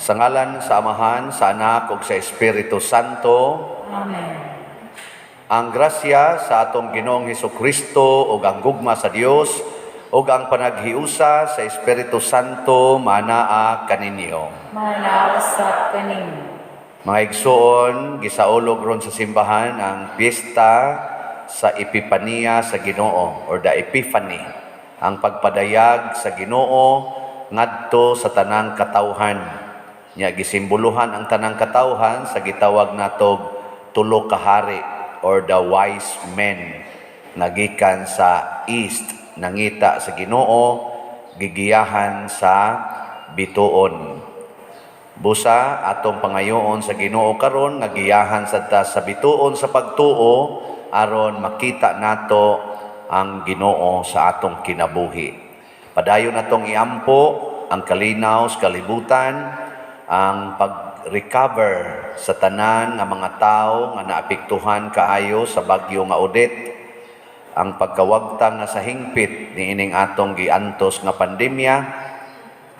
Sa ngalan sa Amahan, sa Anak, ug sa Espiritu Santo. Amen. Ang grasya sa atong Ginoong Hesukristo ug ang gugma sa Dios ug ang panaghiusa sa Espiritu Santo manaa kaninyo. Manausap kanin. Mga igsoon, gisaulog ron sa simbahan ang piyesta sa Epipania sa Ginoo or the Epiphany, ang pagpadayag sa Ginoo ngadto sa tanang katawhan. Nya gisimboluhan ang tanang katawhan sa gitawag natog tulo ka hari or the wise men nagikan sa east, nangita sa Ginoo, gigiyahan sa bituon. Busa atong pangayoon sa Ginoo karon nagiyahan sadta sa bituon sa pagtuo aron makita nato ang Ginoo sa atong kinabuhi. Padayon natong iampo ang kalinaw sa kalibutan, ang pag-recover sa tanan nga mga tawo nga naapektuhan kaayo sa bagyo nga Odette, ang pagkawagtang nga sa hingpit niining atong giantos nga pandemya,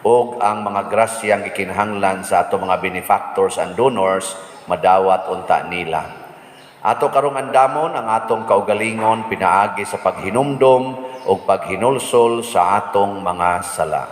o ang mga grasyang gikinahanglan sa ato mga benefactors and donors madawat unta nila. Ato karong andamon ang atong kaugalingon pinaagi sa paghinumdom o paghinulsol sa atong mga sala.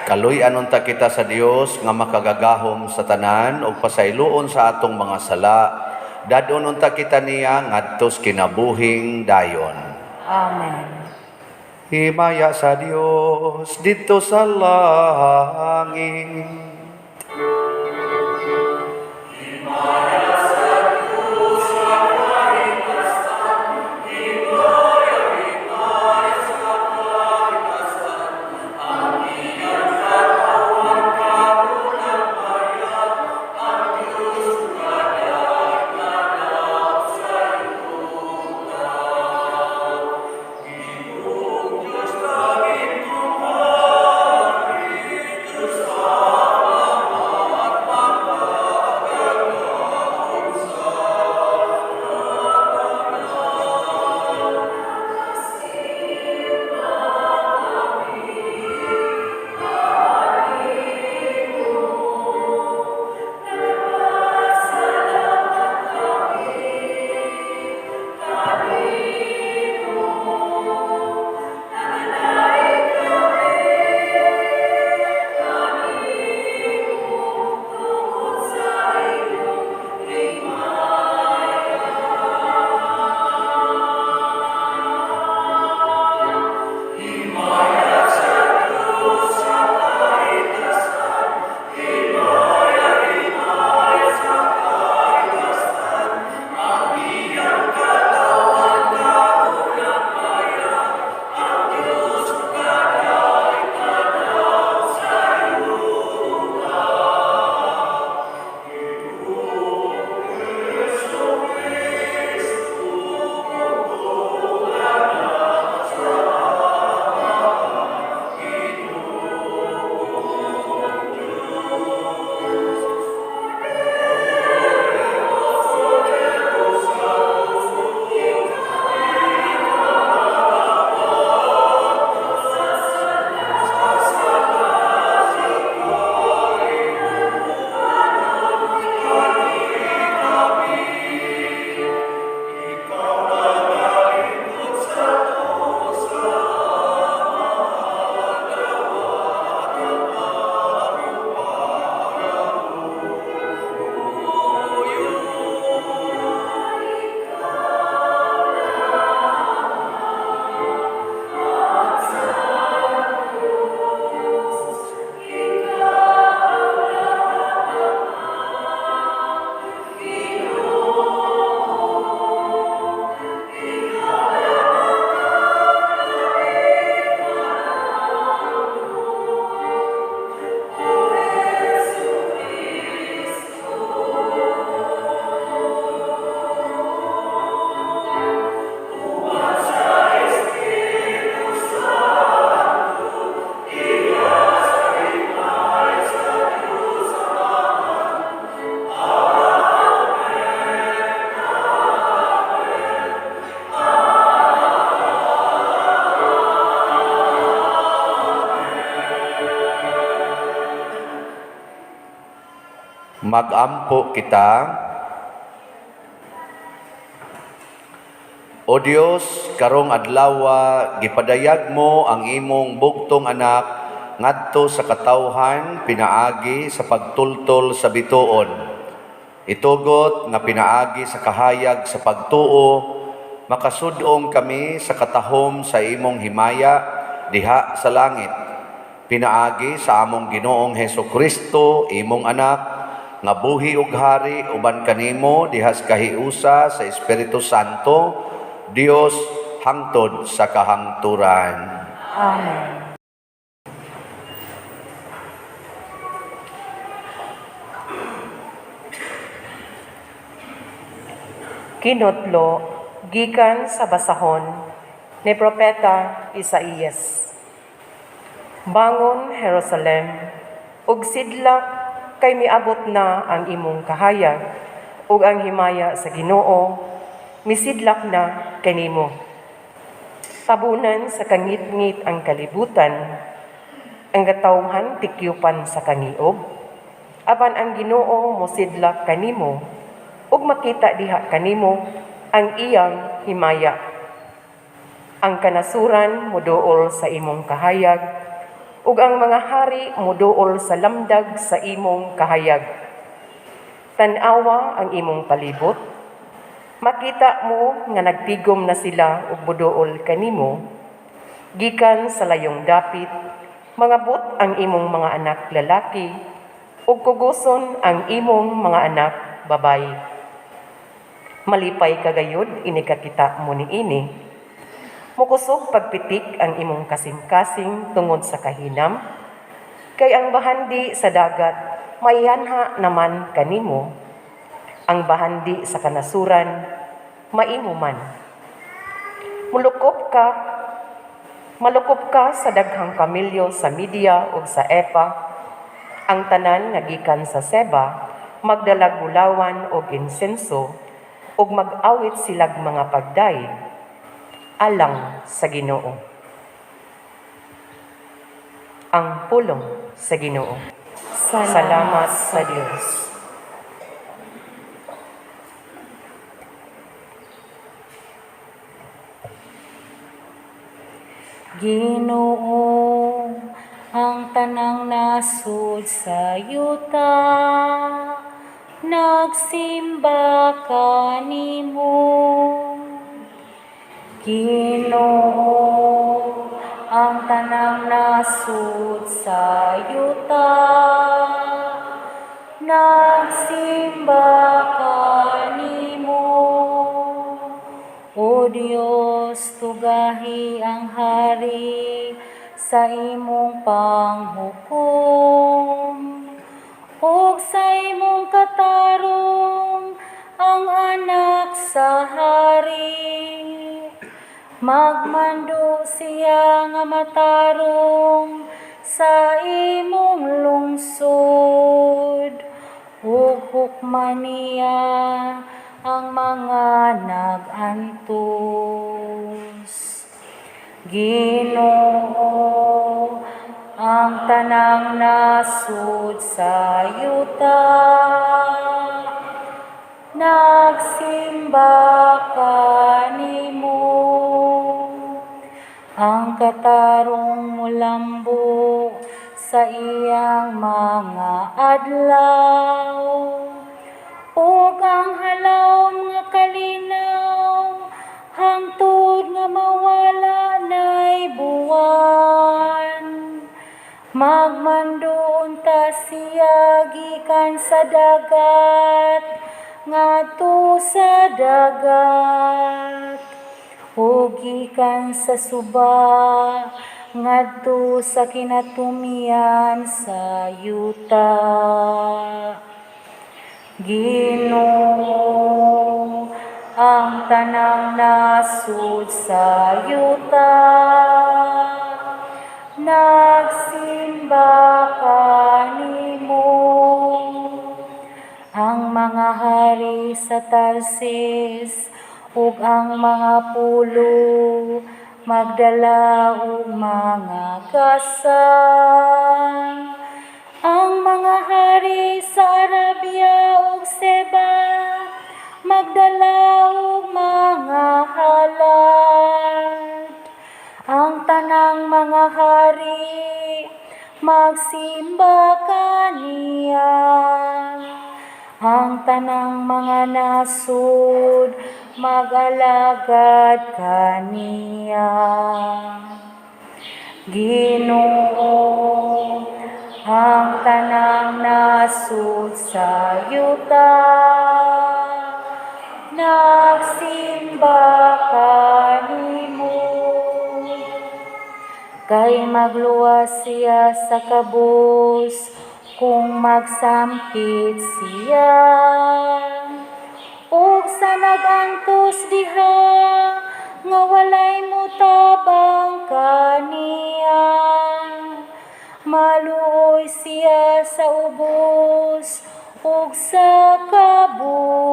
Kaluy-an unta kita sa Dios nga makagagahom sa tanan ug pasayloon sa atong mga sala. Dadon unta kita niya ngadto sa kinabuhing dayon. Amen. Himaya sa Dios dito sa langit. Magampo kita. O Dios, karong adlawa gipadayag mo ang imong bugtong anak ngadto sa katawhan pinaagi sa pagtultol sa bituon. Itugot nga pinaagi sa kahayag sa pagtuo, makasudong kami sa katahom sa imong himaya diha sa langit. Pinaagi sa among Ginoong Hesukristo, imong anak, nga buhi ug hari uban kanimo diha sa kahiusa sa Espiritu Santo, Dios hangtod sa kahangturan. Amen. Kinutlo, gikan sa basahon ni Propeta Isaías. Bangon, Jerusalem, ug sidlak kay miabot na ang imong kahayag, ug ang himaya sa Ginoo misidlak na kanimo. Tabunan sa kangit-ngit ang kalibutan, ang katawhan tikyupan sa kangiob, apan ang Ginoo mosidlak kanimo, ug makita diha kanimo ang iyang himaya. Ang kanasuran moduol sa imong kahayag, ug ang mga hari moduol sa lamdag sa imong kahayag. Tan-awa ang imong palibot, makita mo nga nagtigom na sila ug moduol kanimo. Gikan sa layong dapit, mangabot ang imong mga anak lalaki, ug kuguson ang imong mga anak babayi. Malipay kagayod inikakita mo niini. Mukusog pagpitik ang imong kasing-kasing tungod sa kahinam, kay ang bahandi sa dagat maiyanha naman kanimo, ang bahandi sa kanasuran maimo man. Malukop ka sa daghang kamilyo sa Media ug sa Epa, ang tanan nga gikan sa Seba magdalag bulawan og insenso, ug mag-awit silag mga pagdaig alang sa Ginoo. Ang pulong sa Ginoo. Salamat sa Dios. Ginoo, ang tanang nasud sa yuta, nagsimba kanimo. Ginoo, ang tanang nasud sa yuta, nagsimba kanimo. O Dios, tugahi ang hari sa imong panghukom, ug sa imong katarong ang anak sa hari. Magmando siya nga matarong sa imong lungsod, ug hukman niya ang mga nagantos. Ginoo, ang tanang nasud sa yuta, nagsimba kanimo. Ang katarong mulambo sa iyang mga adlaw, ug ang halawom nga kalinaw hangtod nga mawala nay buwan. Magmandoon ta siya gikan sa dagat ngadto sa dagat, ug gikan sa suba ngadto sa kinatumian sa yuta. Ginoo, ang tanang nasud sa yuta, nagsimba kanimo. Ang mga hari sa Tarsis ug ang mga pulo magdala og mga kasang, Ang mga hari sa Arabia ug Seba magdala og mga halad. Ang tanang mga hari magsimba kaniya. Ang tanang mga nasud mag-alagad kaniya. Ginoo, ang tanang nasud sa yuta nagsimba kanimo. Kay magluwas siya sa kabus kung magsampit siya. Ug sa nagantos diha nga walay mutabang kaniya. Maluoy siya sa ubos ug sa kabus.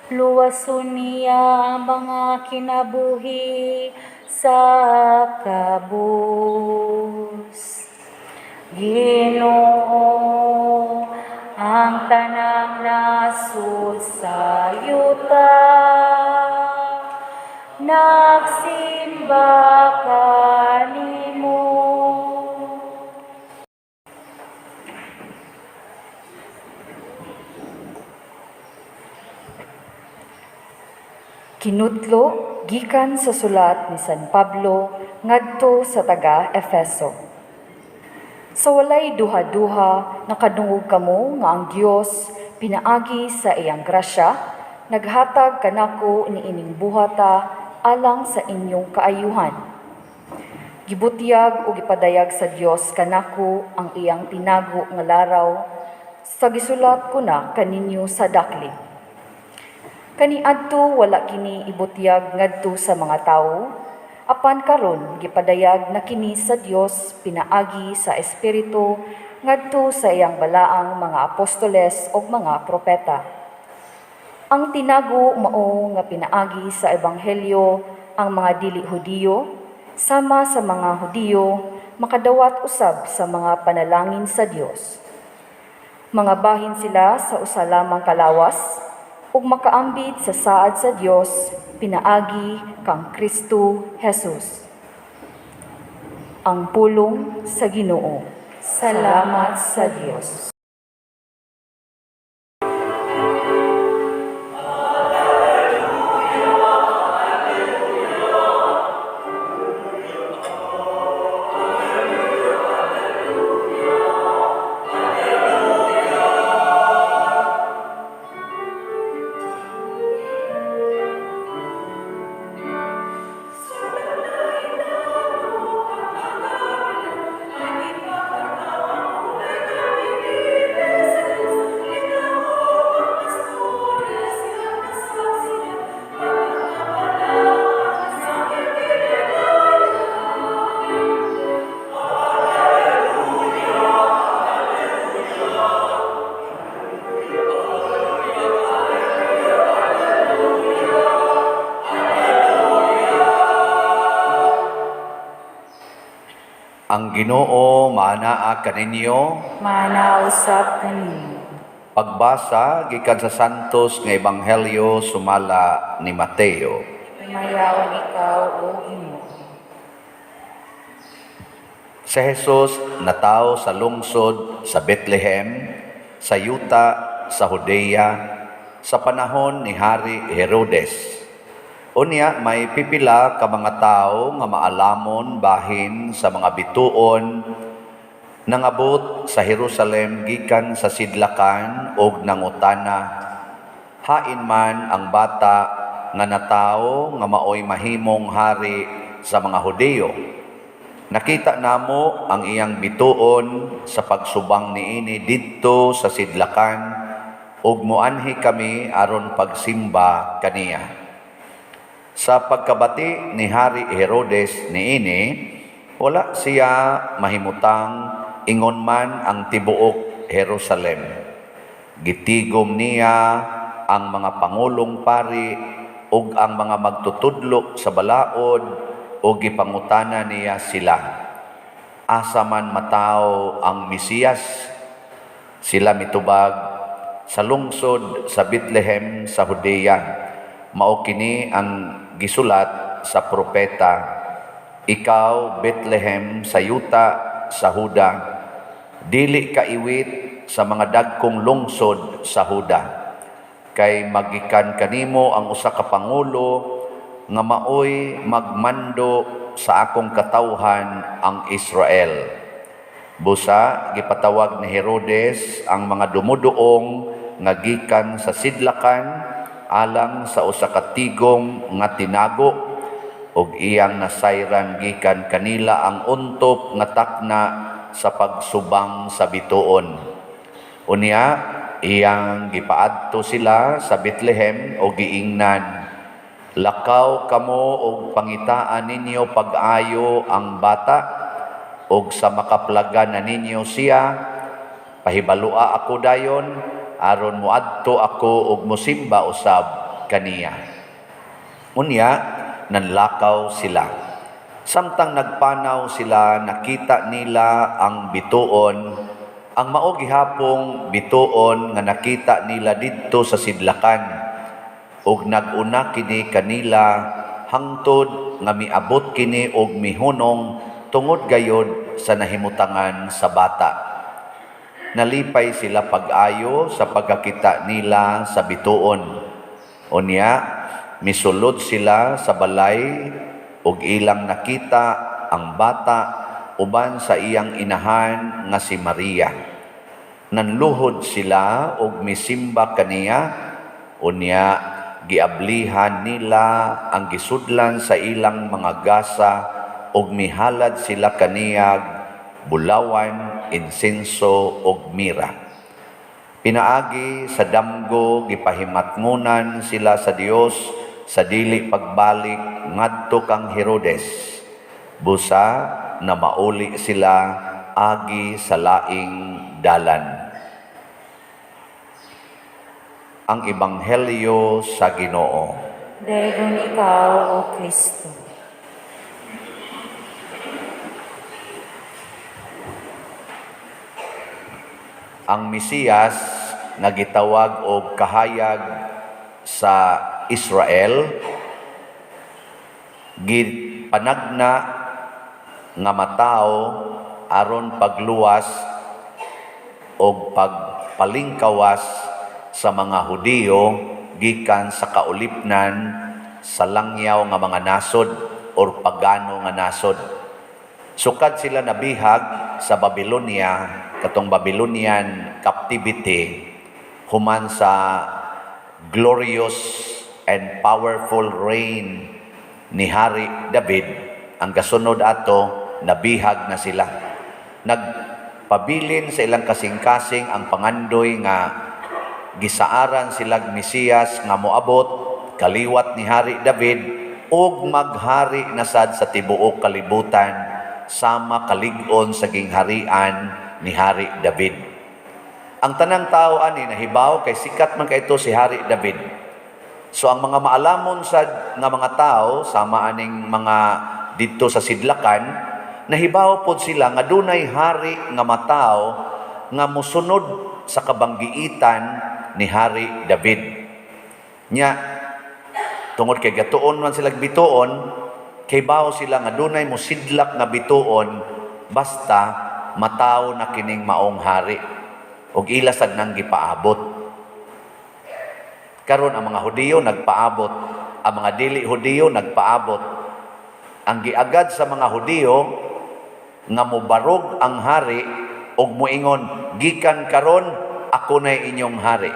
Luwason niya ang mga kinabuhi sa kabus. Ginoo, ang tanang nasud sa yuta nagsimba kanimo. Kinutlo gikan sa sulat ni San Pablo ngadto sa taga Efeso. Sa walay duha-duha nakadungog kamo nga ang Dios pinaagi sa iyang grasya naghatag kanako ni ining buhata alang sa inyong kaayuhan. Gibutyag o gipadayag sa Dios kanako ang iyang tinago nga laraw sa gisulat ko na kaninyo sa dakli. Kaniadto wala kini ibutyag ngadto sa mga tawo, apan karon gipadayag na kini sa Dios pinaagi sa Espiritu ngadto sa iyang balaang mga apostoles o mga propeta. Ang tinago mao nga pinaagi sa ebanghelyo ang mga dili Hudiyo, sama sa mga Hudiyo makadawat usab sa mga panalangin sa Dios. Mga bahin sila sa usa lamang kalawas, ug makaambit sa saad sa Dios pinaagi kang Kristo Jesus. Ang pulong sa Ginoo. Salamat sa Dios. Ang Ginoo maanaa kaninyo. Manausap kanimo. Pagbasa gikan sa Santos nga Ebanghelyo sumala ni Mateo. Mayawan ikaw o imo. Si Jesus natawo sa lungsod sa Bethlehem, sa yuta, sa Judea, sa panahon ni Hari Herodes. Unya may pipila ka mga tao nga maalamon bahin sa mga bituon nangabot sa Jerusalem gikan sa sidlakan ug nangutana, hain man ang bata nga natawo nga maoy mahimong hari sa mga Hudiyo. Nakita namo ang iyang bituon sa pagsubang niini didto sa sidlakan ug muanhi kami aron pagsimba kaniya. Sa pagkabati ni Hari Herodes niini, wala siya mahimutang ingon man ang tibuok Jerusalem. Gitigom niya ang mga pangulong pari ug ang mga magtutudlok sa balaod ug gipangutana niya sila, asa man matao ang Mesiyas. Sila mitubag sa lungsod sa Bethlehem sa Judea. Mao kini ang gisulat sa propeta, ikaw Bethlehem sa yuta sa Huda, dili ka iwit sa mga dagkong lungsod sa Huda, kay magikan kanimo ang usa ka pangulo nga maoy magmando sa akong katawhan ang Israel. Busa gipatawag ni Herodes ang mga dumuduong nga gikan sa sidlakan alang sa usa ka tigom nga tinago, ug iyang nasayran gikan kanila ang untop nga takna sa pagsubang sa bituon. Unya iyang gipaadto sila sa Bethlehem o giingnan, lakaw kamo og pangitaan ninyo pag-ayo ang bata, og sa makaplagan na ninyo siya, pahibalua ako dayon, aron moadto ako og mosimba usab kaniya. Unya nanlakaw sila. Samtang nagpanaw sila, nakita nila ang bituon, ang mao gihapong bituon nga nakita nila didto sa sidlakan, ug nag-una kini kanila hangtod nga miabot kini og mihunong tungod gayod sa nahimutangan sa bata. Nalipay sila pag-ayo sa pagkakita nila sa bituon. Unya, misulod sila sa balay ug ilang nakita ang bata uban sa iyang inahan nga si Maria. Nanluhod sila ug misimba kaniya. Unya, giablihan nila ang gisudlan sa ilang mga gasa ug mihalad sila kaniyag bulawan, insenso ug mira. Pinaagi sa damgo gipahimatngunan sila sa Dios sa dili pagbalik ngadto kang Herodes. Busa na mauli sila agi sa laing dalan. Ang Ebanghelyo sa Ginoo. Dayon ikaw, O Kristo. Ang Mesiyas nga gitawag og kahayag sa Israel, gipanagna nga matao aron pagluwas og pagpalingkawas sa mga Hudiyo gikan sa kaulipnan sa langyaw nga mga nasod or pagano nga nasod. Sukad sila nabihag sa Babylonia, katong Babylonian captivity, human sa glorious and powerful reign ni Hari David. Ang kasunod ato, nabihag na sila. Nagpabilin sa ilang kasing-kasing ang pangandoy nga gisaaran silag Mesiyas nga moabot kaliwat ni Hari David ug maghari na sad sa tibuok kalibutan sama kalig-on sa gingharian ni Hari David. Ang tanang tao ani nahibaw kay sikat man kay ito si Hari David. So ang mga maalamon sad nga mga tao sama aning mga didto sa sidlakan, nahibaw pod sila nga dunay hari nga matao nga mosunod sa kabanggiitan ni Hari David. Nya tungod kay gatuon man sila bituon, kay bawo sila nga dunay mosidlak nga bituon basta mataw na kining maong hari ug ilasad nang gipaabot. Karon ang mga Hudiyo nagpaabot, ang mga dili Hudiyo nagpaabot. Ang giagad sa mga Hudiyo nga mobarog ang hari ug moingon, gikan karon ako na inyong hari,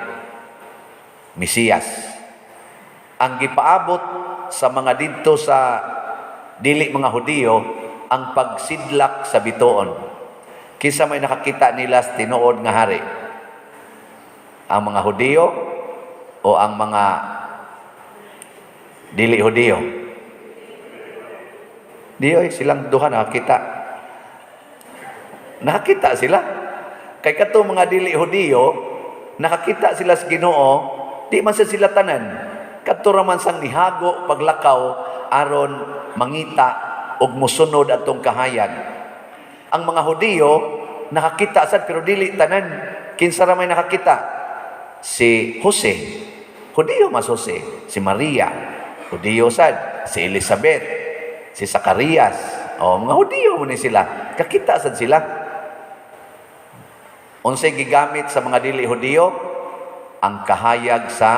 Mesiyas. Ang gipaabot sa mga didto sa dili mga Hudiyo ang pagsidlak sa bituon. Kisa may nakakita nila sa tinuod nga hari? Ang mga Hudiyo o ang mga dili Hudiyo? Diyoy, silang duha nakakita. Nakakita sila. Kay kato mga dili Hudiyo, nakakita sila sa Ginoo, di man sila tanan. Kato raman sang nihago paglakaw aron mangita og mosunod atong kahayag. Ang mga Hudiyo nakakita sad pero dili tanan. Kinsa ra may nakakita? Si Jose, Hudiyo mas Jose. Si Maria, Hudiyo sad. Si Elizabeth, si Zacarias. Mga Hudiyo mo ni sila. Kakita sad sila. Unsay gigamit sa mga dili Hudiyo? Ang kahayag sa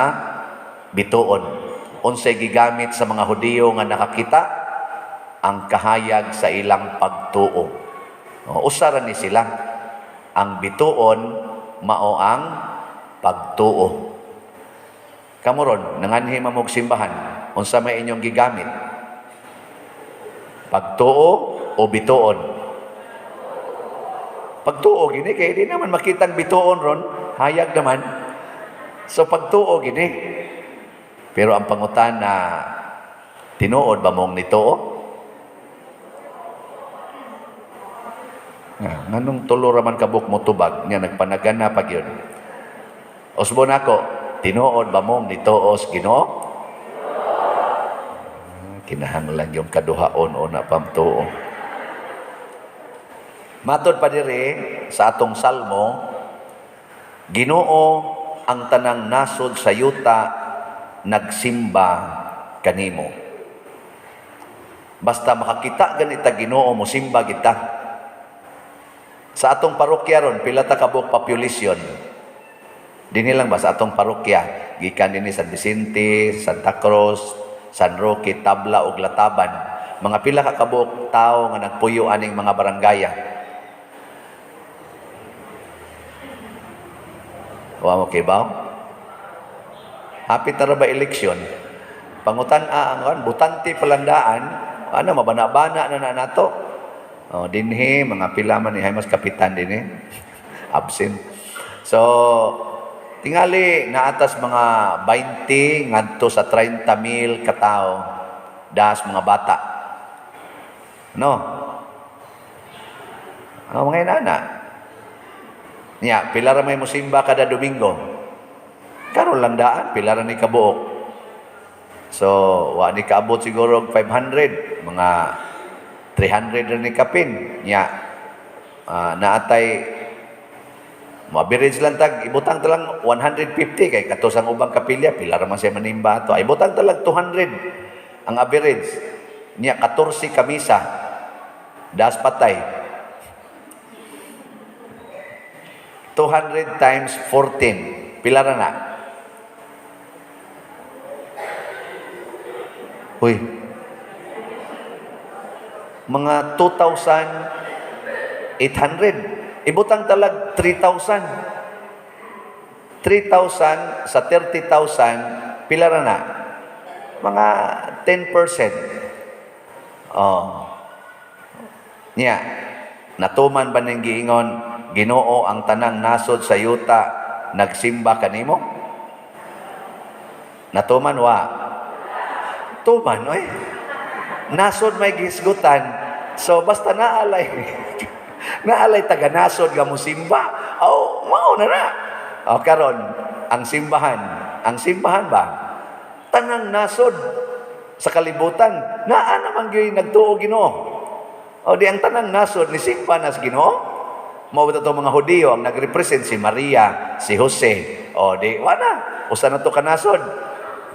bituon. Unsay gigamit sa mga Hudiyo nga nakakita? Ang kahayag sa ilang pagtuo. Usara ni sila. Ang bituon mao ang pagtuo. Kamuron, nanganhi mamog simbahan. Unsa may inyong gigamit? Pagtuo o bituon? Pagtuo gini kay di naman makitang bituon ron, hayag naman. So pagtuo gini. Pero ang pangutan na tinuod ba mong nituo? Nganong tulo raman kabuk mo tubag nga nagpanagana pag yun. Usbon ako, tinuod ba mong nituos Ginoo? Kinahanglan yung kaduhaon o na pamtuo. Matod pa diri sa atong salmo, Ginoo ang tanang nasod sa yuta nagsimba kanimo. Basta makakita ganita Ginoo mo simba kita. Sa atong parokya ron, pila ta kabuk population. Dinhi lang ba sa atong parokya, gikan dinhi San Vicente, Santa Cruz, San Roque, Tabla ug Lataban. Mga pila ka kabuk tawo nga nagpuyo aning mga barangaya. Wa mo kay baw? Hapit na ba eleksyon? Pangutan ang butante palandaan, mabana-bana na nato. Dinhi mga pila man ni mas kapitan dinhi. Absent. So tingali na atas mga 20 ngadto sa 30,000 katao das mga bata. No? Mga inana. Nya, pila ra may musimba kada Domingo. Karon lang daan, pila ra ni kabuok. So, wa ni kaabot siguro 500, mga 300 rin ni kapin. Nya, naatay, average lang tag, ibutang talang 150 kay katos ang ubang kapilya, pila ra man siya manimba ato. Ibutang talang 200 ang average. Nya, 14 kamisa. Das patay. 200 times 14. Pila ra na? Uy. Mga 2,800. Ibutang talag 3,000. 3,000 sa 30,000, pila ra na? Mga 10%. Nya, natuman ba ning giingon, Ginoo ang tanang nasod sa yuta nagsimba kanimo? Natuman wa? Tuman, oy. Nasod may gisgutan. So basta naalay naalay taga nasod nga musimba. Mao na. Karon ang simbahan ba? Tanang nasod sa kalibutan. Naa naman gyud nagtuo Ginoo. Di ang tanang nasod ni simba nas Ginoo. Mao ba ito mga Hudiyo ang nagrepresent si Maria, si Jose. Di wala. Usa na to kanasod.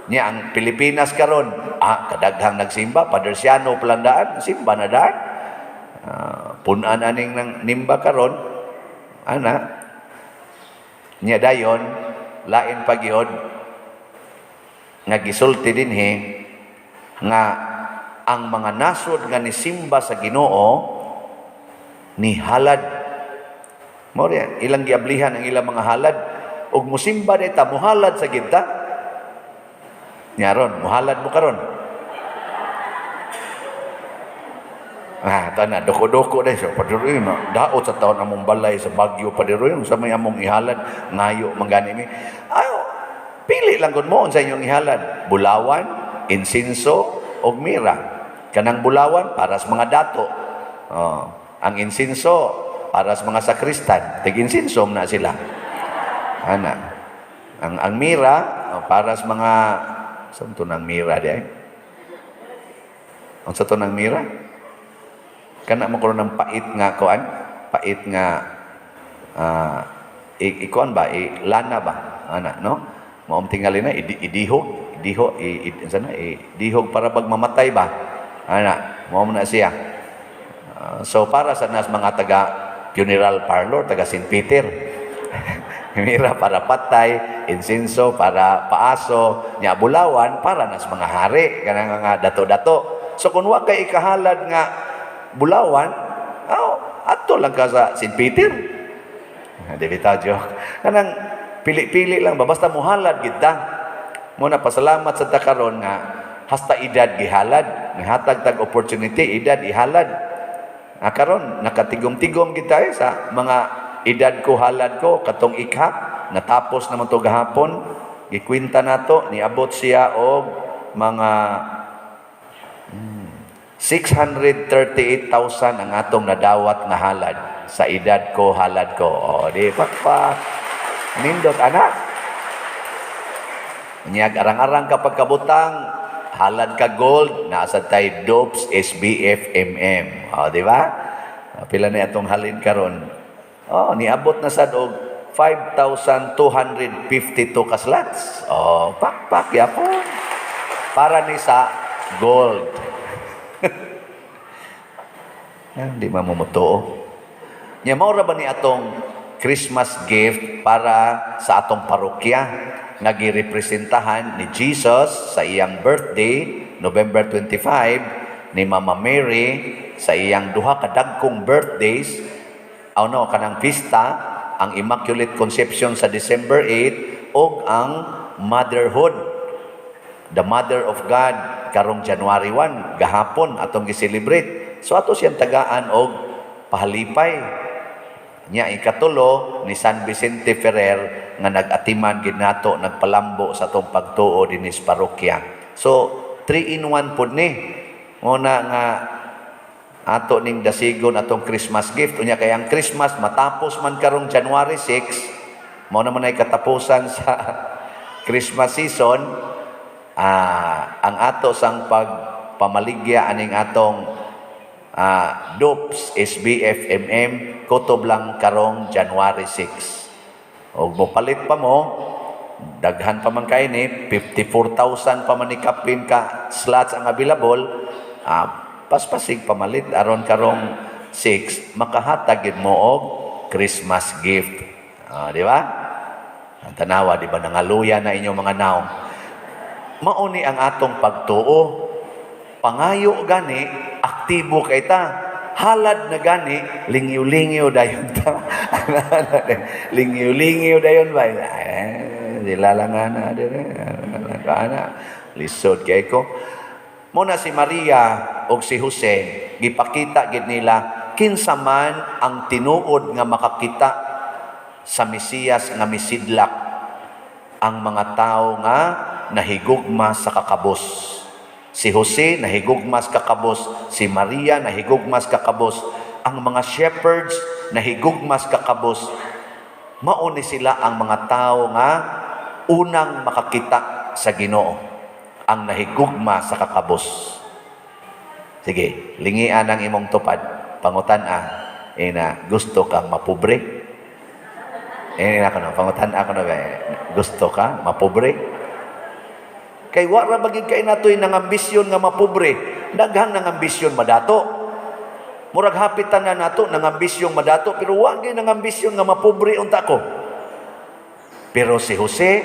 Nya ang Pilipinas karon, kadaghang nagsimba, Padersiano Palandaan, simba na daan. Punan aning nang nimba karon. Nya dayon lain pagyod nga gisulti dinhi nga ang mga nasod nga ni simba sa Ginoo ni halad. Mao ilang giablihan ang ilang mga halad ug musimba dita muhalad sa gita. Nyaron muhalad mo karon. Tana doko-doko dai so padiroy na daot sa taon among balay sa Bagyo padiroy sa may among ihalad ngayo manggani mi. Pili lang gud mo unsa inyong ihalad, bulawan, insinso ug mira. Kanang bulawan para sa mga dato. Ang insinso para sa mga sakristan, tig-insinsom na sila. Ang mira para sa mga saan to ng mira di ay? Ang sa to ng mira? kana mo karon ng pait nga kuan, pait nga ikuan ba, lana ba, ana, no? Maong tingali na, idihog para pag mamatay ba, ana, maong na siya. So para sa nas mga taga funeral parlor, taga St. Peter, mira para patay, insenso para paaso, nya bulawan para nas mga hari, kanang nga dato-dato. So kung wa kay ikahalad nga bulawan, ato lang ka sa St. Peter. Di bitaw joke. Kanang pili-pili lang ba, basta muhalad kita. Muna pasalamat sa takaron nga hasta edad gihalad, hatag tag opportunity edad ihalad. Karon nakatigom-tigom kita sa mga edad ko halad ko katong ikha natapos naman to gahapon, gikwenta nato niabot siya og mga 638,000 ang atong nadawat nga halad sa edad ko halad ko. Di pa nindot anak. Nyag arang-arang kapag kabutang halad ka gold nasa tay dopes SBF MM. Di ba? Pila na atong halin karon. Niabot na sad og 5,252 ka slots. Pak yapon. Para ni sa gold. Hindi mamumuto. Nya mao ra ba ni atong Christmas gift para sa atong parokya nga girepresentahan ni Jesus sa iyang birthday November 25 ni Mama Mary sa iyang duha ka dagkong birthdays kanang pista ang Immaculate Conception sa December 8 ug ang motherhood, the Mother of God karong January 1 gahapon atong gi-celebrate. So ato siyang tagaan og pahalipay. Nya ikatulo ni San Vicente Ferrer nga nag-atiman gid nato nagpalambo sa atong pagtuo dinis parokya. So 3-in-1 pud ni. Una nga ato ning dasigon atong Christmas gift. Unya kay ang Christmas matapos man karong January 6, mao naman ay katapusan sa Christmas season. Ang ato sang pagpamaligya aning atong dopes SBF MM kutob lang karong January 6. O mopalit pa mo, daghan pa man kay ni 54,000 pa man ni kapin ka slots ang available. Paspasig pamalit aron karong 6 makahatag gid mo og Christmas gift. Di ba? Ang tanawa, di ba, nangaluya na inyong mga naong. Mauni ang atong pagtuo. Pangayo gani, aktibo kay ta. Halad na gani, lingiw-lingiw dayon ta. Lingiw-lingiw dayon ba? Dilalangan na din. Lisod kay ko. Muna si Maria o si Jose, gipakita gid nila kinsa man ang tinuod nga makakita sa Mesiyas nga misidlak ang mga tao nga nahigugma sa kakabos. Si Jose nahigugma sa kakabos, si Maria nahigugma sa kakabos, ang mga shepherds nahigugma sa kakabos. Mauni sila ang mga tao nga unang makakita sa Ginoo, ang nahigugma sa kakabos. Sige, lingian ang imong tupad, pangutan-a, gusto kang mapobre? Pangutan-a ko na ba, gusto ka mapobre? Kay wala bagid kay natoy nang ambisyon nga mapobre, daghan nang ambisyon madato. Murag hapitan na nato nang ambisyong madato, pero wa gyud nang ambisyon nga mapobre unta ko. Pero si Jose,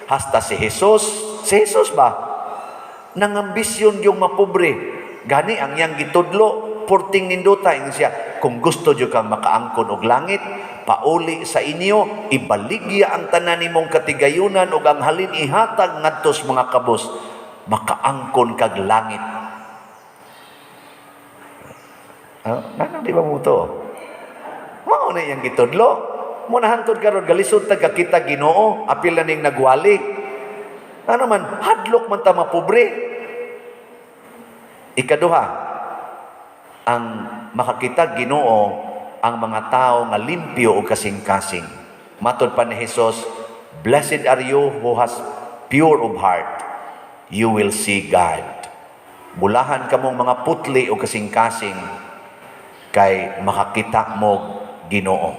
hasta si Jesus ba? Nang ambisyon yung mapobre. Gani ang yang gitudlo, purting ninduta siya. Kung gusto jud kang makaangkon og langit, pauli sa inyo, ibaligya ang tanan nimong katigayunan ug ang halin ihatag ngadtos mga kabos, makaangkon kag langit. Nanang di ba mo to? Mao na yang gitudlo. Muna hangtod karon galisod ta kakita Ginoo, apil na ning nagwali. Ano man, hadlok man ta mapobre. Ikaduha, ang makakita Ginoo ang mga tao nga limpyo o kasing-kasing. Matod pa ni Jesus, blessed are you who has pure of heart. You will see God. Bulahan kamong mga putli o kasing-kasing. kay makakita mo Ginoo.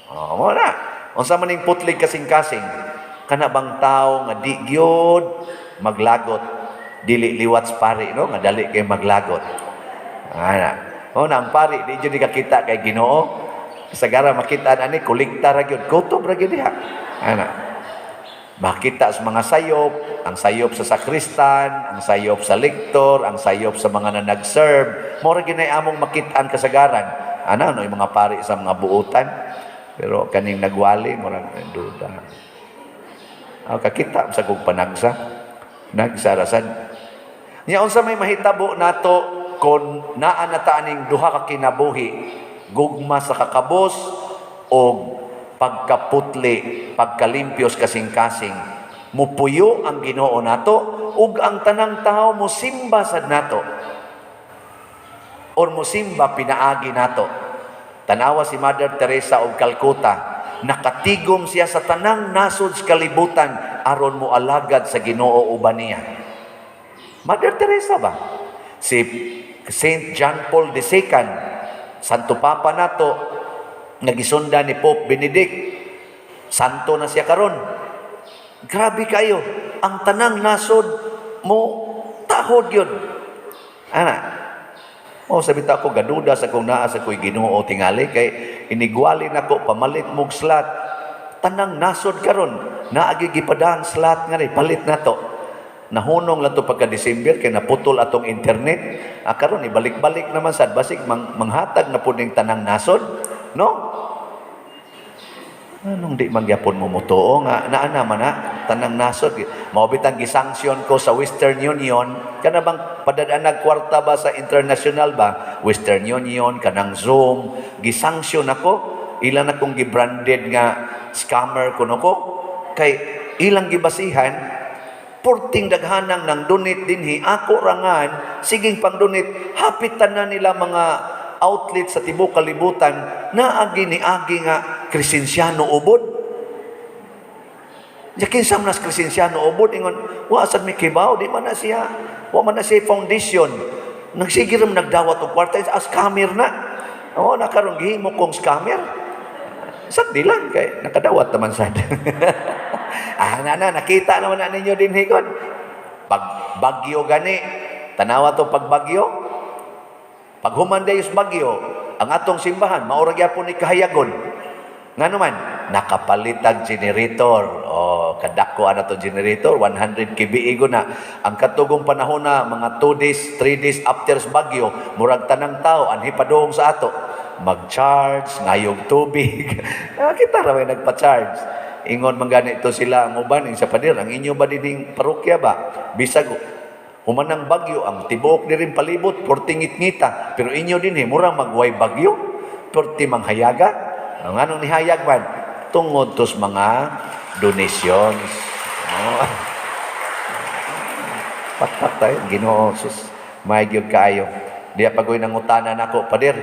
Oh, mo na. Unsa man ning putlig kasing-kasing, kana bang tao nga di gyud maglagot, dili liwat pari no, nga dali kay maglagot. Ana. Oh, na ang pari di gyud nakakita kay Ginoo. Sagara makita ani kolekta ra gyud, kutob ra gyud diha. Ana. Makita sa mga sayop, ang sayop sa sakristan, ang sayop sa lektor, ang sayop sa mga nag-serve. Mora ginay among makitaan kasagaran. Ano yung mga pari sa mga buutan. Pero kaning nagwali, mora duda. Kakita sa kong panagsa. Nagsarasan. Nya unsa may mahitabo nato kung naa na ta aning duha ka kinabuhi, gugma sa kakabos o pagkaputli, pagkalimpios kasing-kasing, mupuyo ang Ginoo nato ug ang tanang tao mosimba sad nato or mosimba pinaagi nato. Tanawa si Mother Teresa of Calcutta, nakatigom siya sa tanang nasod sa kalibutan aron mo alagad sa Ginoo uban niya. Mother Teresa ba? Si Saint John Paul II, Santo Papa nato, nagisunda ni Pope Benedict, santo na siya karon. Grabe kayo, ang tanang nasod mo tahod yun. Ana, sabi ta ako, gaduda sa kung naa sa ko'y Ginoo tingali, kay inigwali na ko, pamalit mong slat, tanang nasod karon, naagigipadang slat nga rin, palit na to. Nahunong lang to pagka-December, kay naputol atong internet, karon ibalik-balik naman sad, basig manghatag na po ning tanang nasod, no? Anong di magyapon mo mutuo nga naana man na tanang nasod maobitan gisanksyon ko sa Western Union kana bang padadanag kwarta ba sa international ba Western Union kanang Zoom gisanksyon ako ilan akong gibranded nga scammer kuno ko kay ilang gibasihan porting daghanang nang donate dinhi ako rangan siging pang donate hapitan na nila mga outlet sa tibok kalibutan na agi nga Kristensyano ubod. Yakin sa nas Kristensyano ubod ingon wa sad mi kibaw di man na siya. Wa man na siya foundation. Nagsigiram nagdawat og kwarta as scammer na. Oo nakaron gihimo kong scammer. Sad di lang kay nakadawat naman sad. Nakita naman na ninyo din hikon. Pag bagyo gani, tanawa to pag bagyo. Pag humandayos bagyo, ang atong simbahan, maura gyapon ni kahayagon. Nga naman, nakapalitag generator. Kadako na to generator, 100 kBE na. Ang katugong panahon na, mga 2 days, 3 days after bagyo, murag tanang tao, anhi padung sa ato. Mag-charge, ngayog tubig. Kita raway nagpa-charge. Ingon manggani ito sila ang uban, sa padir, ang inyo ba dining parokya ba? Bisag, humanang bagyo, ang tibuok ni rin palibot, porti ngit-ngita. Pero inyo din, murang magway bagyo, porti manghayaga. Ang anong nihayag man? Tungod tos mga donations. Patak tayo, Ginoo, sus, may gyud kaayo. Diya pagoy nangutanan ako, pader,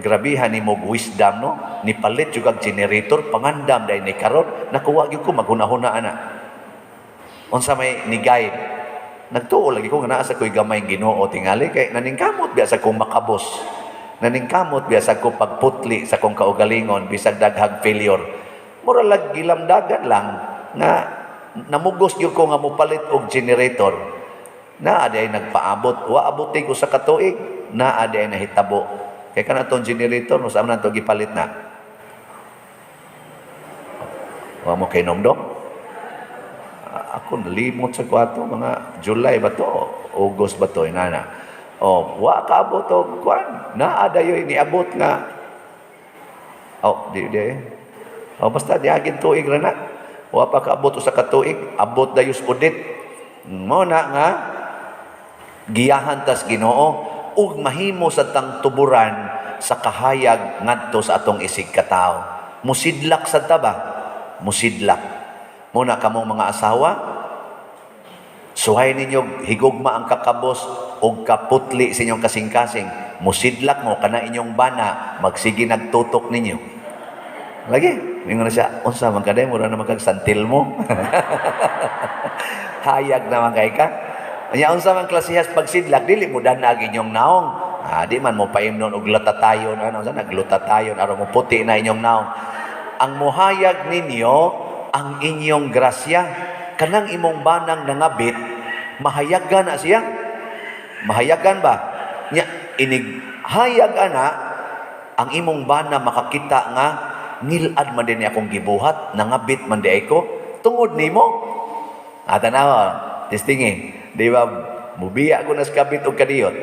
grabihan ni mo wisdom, no? Ni palit yung generator, pangandam dahil ni karon, nakuha gyud ko, maghuna-huna na. Unsa may ni guide, nagtuo lagi ko nga naa sa ko'y gamay Ginoo tingali kay naningkamot biya sa kong makabos. Naningkamot biya sa kong pagputli sa kong kaugalingon bisag daghang failure. Mura lag gilamdagan lang nga namugos gyud ko nga mopalit og generator. Naa day nagpaabot, wa abuti ko sa katuig, naa day nahitabo. Kay kanatong generator no sa man to gipalit na. Wa mo kay nomdom. Ako nalimot sa kwarto, mga July ba to? August ba to? Inana. Wa kaabot o kwan. Naadayoy, niabot nga. Basta diagin tuig na na. Wa pa kaabot sa katuig. Abot dayos udit. Muna nga, giyahan tas Ginoo. Ug mahimo sa tang tuburan sa kahayag ngadto sa atong isig katao. Musidlak sa taba. Musidlak. Muna kamong mga asawa, suhay ninyo higugma ang kakabos o kaputli sa inyong kasing-kasing. Musidlak mo, kana inyong bana, magsige nagtutok ninyo. Lagi, mingon na siya, unsa man kaday, mura na magkagsantil mo. Hayag naman kay ka. Anya unsa man klasihas pagsidlak, dili mo danag inyong naong. Di man mo paimnon og latatayon, ano sa naglutatayon aron mo puti na inyong naong. Ang muhayag ninyo ang inyong grasya. Kanang imong banang nangabit, mahayagan na siya. Mahayagan ba? Nya inighayag ana ang imong bana makakita nga nilad man din akong gibuhat, nangabit man di ako tungod nimo. Tanawa, testingi. Di ba, mubiya ko na sa kabit o kadiyot.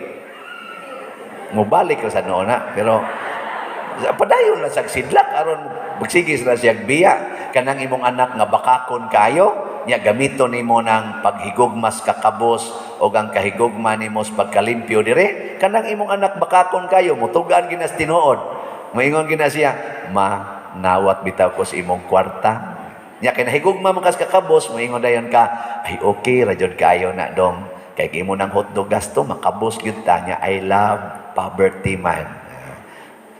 Mubalik ko sa noon na. Pero, padayon na sa sidlak, aron magsigis na siya biya. Kanang imong anak nga bakakon kayo, niya gamito nimo ng paghigugmas kakabos o ang kahigugma nimo sa pagkalimpyo dire. Kanang imong anak bakakon kayo, mutugan ginas tinuod. Moingon gina siya, nawat bitaw ko sa imong kwarta. Nya kinahigugma man kas kakabos, moingon dayon ka, ay okay ra jud kayo na dong. Kay imo nang hotdog gasto makabos gyud ta niya. I love poverty man.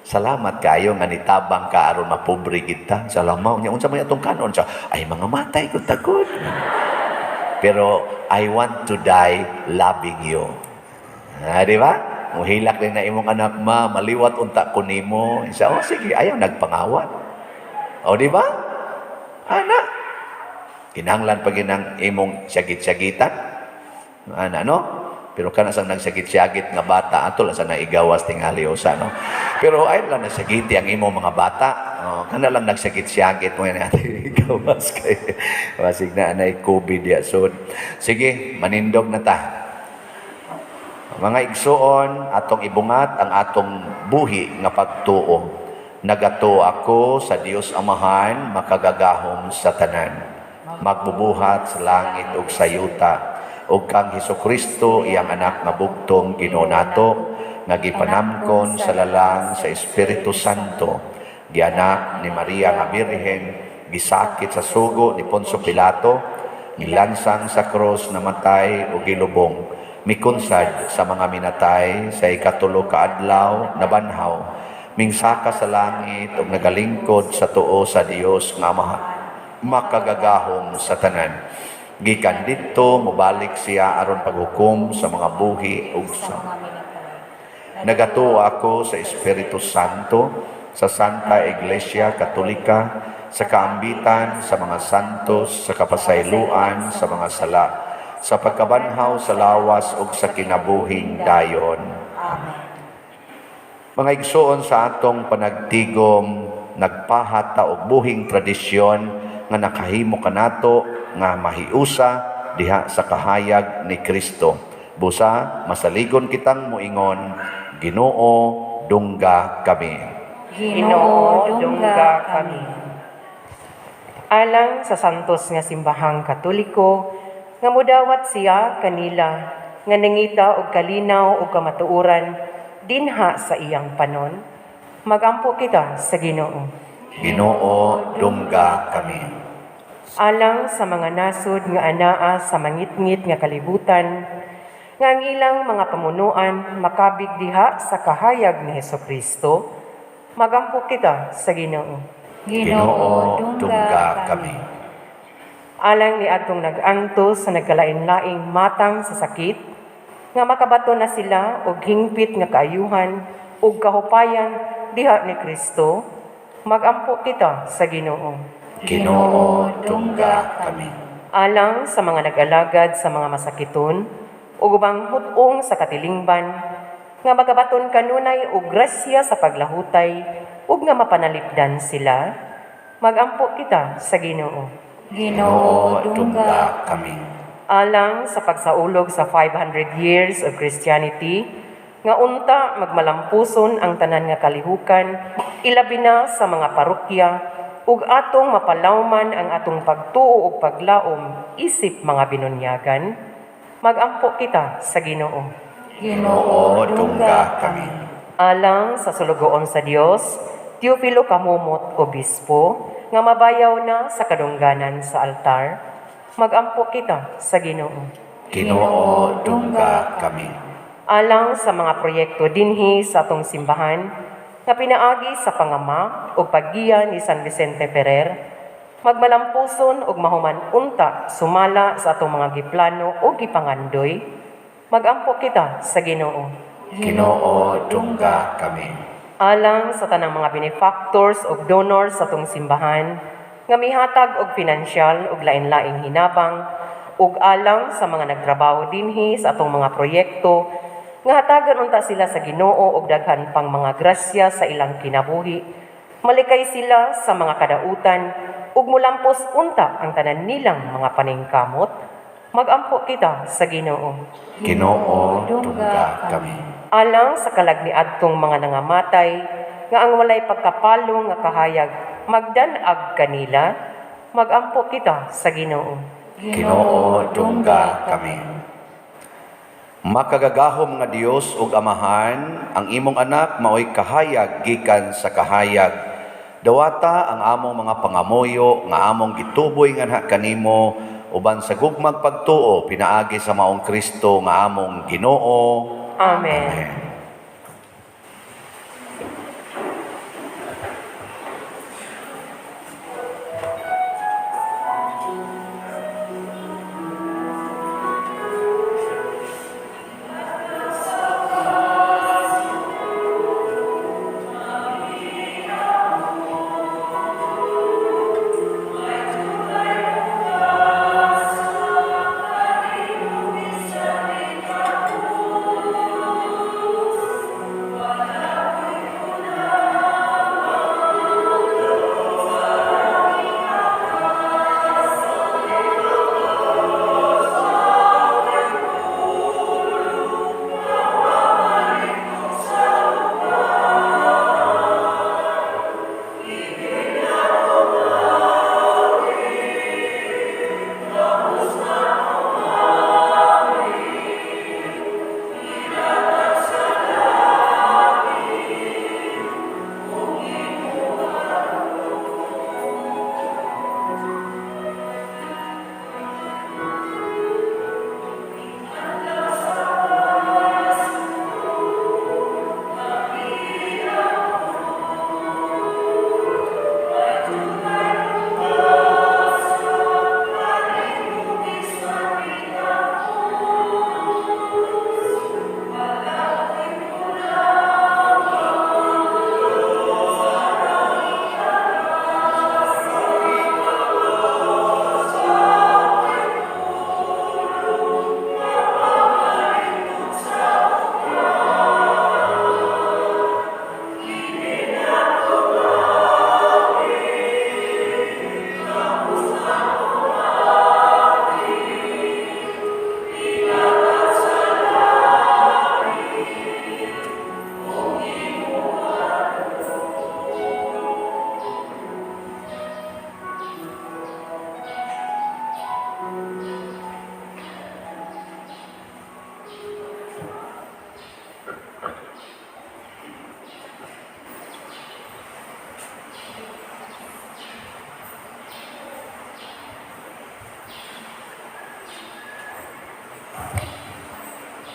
Salamat kayo nga nitabang ka aron mapobre kita. Salamat nya unsa man atong kanon sa ay mga matay ko takot. Pero I want to die loving you. Di ba? Muhilak din na imong anak maliwat unta ko nimo. Isa, sige, ayaw nagpangawat. Di ba? Ana. Kinahanglan pa ginang imong syagit-syagitan. Ana, no? Pero kana sang nagsagit-syagit nga bata, ato lang sa naigawas tingali usa, no? Pero ayaw lang nagsagiti ang imong mga bata. Kana lang nagsagit-syagit mo yan natin igawas kay masig na anay COVID ya. So, sige, manindog na ta. Mga igsuon, atong ibungat ang atong buhi nga pagtuo. Nagato ako sa Dios Amahan, makagagahom sa tanan. Magbubuhat sa langit ug sa yuta. Ug kang Hesukristo iyang anak nga bugtong Ginoo nato nga gipanamkon sa lalang sa Espiritu Santo, gianak ni Maria nga Birhen, gisakit sa sugo ni Poncio Pilato, nilansang sa krus, namatay ug gilubong, mikunsad sa mga minatay, sa ikatulo ka adlaw nabanhaw, mingsaka sa langit ug nagalingkod sa tuo sa Dios nga Ama, makagagahom sa tanan. Gikan dito, mubalik siya aron paghukom sa mga buhi ug sa nagato ako sa Espiritu Santo, sa Santa Iglesia Katolika, sa kaambitan sa mga santos, sa kapasayloan sa mga sala, sa pagkabanhaw sa lawas ug sa kinabuhing dayon. Amen. Mga igsuon sa atong panagtigom, nagpahata og buhing tradisyon nga nakahimo kanato nga mahiusa diha sa kahayag ni Kristo. Busa, masaligon kitang muingon, Ginoo, dungga kami. Ginoo, dungga kami. Alang sa santos nga simbahang Katoliko, nga mudawat siya kanila, nga nangita og kalinaw ug kamatuoran dinha sa iyang panon, magampo kita sa Ginoo. Ginoo, dungga kami. Alang sa mga nasod nga anaa sa mangitngit nga kalibutan, nga ang ilang mga pamunuan makabig diha sa kahayag ni Hesukristo, magampo kita sa Ginoo. Ginoo, dungga kami. Alang ni adtong nag-antos sa nagkalain-laing matang sa sakit, nga makabato na sila og hingpit nga kaayuhan ug kahupayan diha ni Kristo, magampo kita sa Ginoo. Ginoo, dungga kami. Alang sa mga nag-alagad sa mga masakiton, ug ubang hutong sa katilingban, nga magabaton kanunay og grasya sa paglahutay, ug nga mapanalipdan sila, magampo kita sa Ginoo. Ginoo, dungga kami. Alang sa pagsaulog sa 500 years of Christianity, nga unta magmalampuson ang tanan nga kalihukan, ilabi na sa mga parokya, ug atong mapalawman ang atong pagtuo ug paglaom isip mga binunyagan, magampo kita sa Ginoo. Ginoo, dungga kami. Alang sa sulugoon sa Dios, Teofilo Kamumot, Obispo, nga mabayaw na sa kadungganan sa altar, magampo kita sa Ginoo. Ginoo, dungga kami. Alang sa mga proyekto dinhi sa atong simbahan, nga pinaagi sa pangama o paggiya ni San Vicente Ferrer, magmalampuson og mahuman unta sumala sa atong mga giplano o gipangandoy, magampo kita sa Ginoo. Ginoo, dungga kami. Alang sa tanang mga benefactors o donors sa tong simbahan, nga mihatag og pinansyal ug lain-laing hinabang, ug alang sa mga nagtrabaho dinhi sa atong mga proyekto, nga hatagan unta sila sa Ginoo og daghan pang mga grasya sa ilang kinabuhi. Malikay sila sa mga kadautan ug mulampos unta ang tanan nilang mga paningkamot. Magampo kita sa Ginoo. Ginoo, dungga kami. Alang sa kalagniadtong mga nangamatay, nga ang walay pagkapalo nga kahayag, magdanag kanila, magampo kita sa Ginoo. Ginoo, dungga kami. Makagagahom nga Dios ug Amahan, ang imong anak maoy kahayag gikan sa kahayag. Dawata ang among mga pangamuyo nga among gituboy nganha kanimo uban sa gugmang pagtuo pinaagi sa maong Kristo nga among Ginoo. Amen.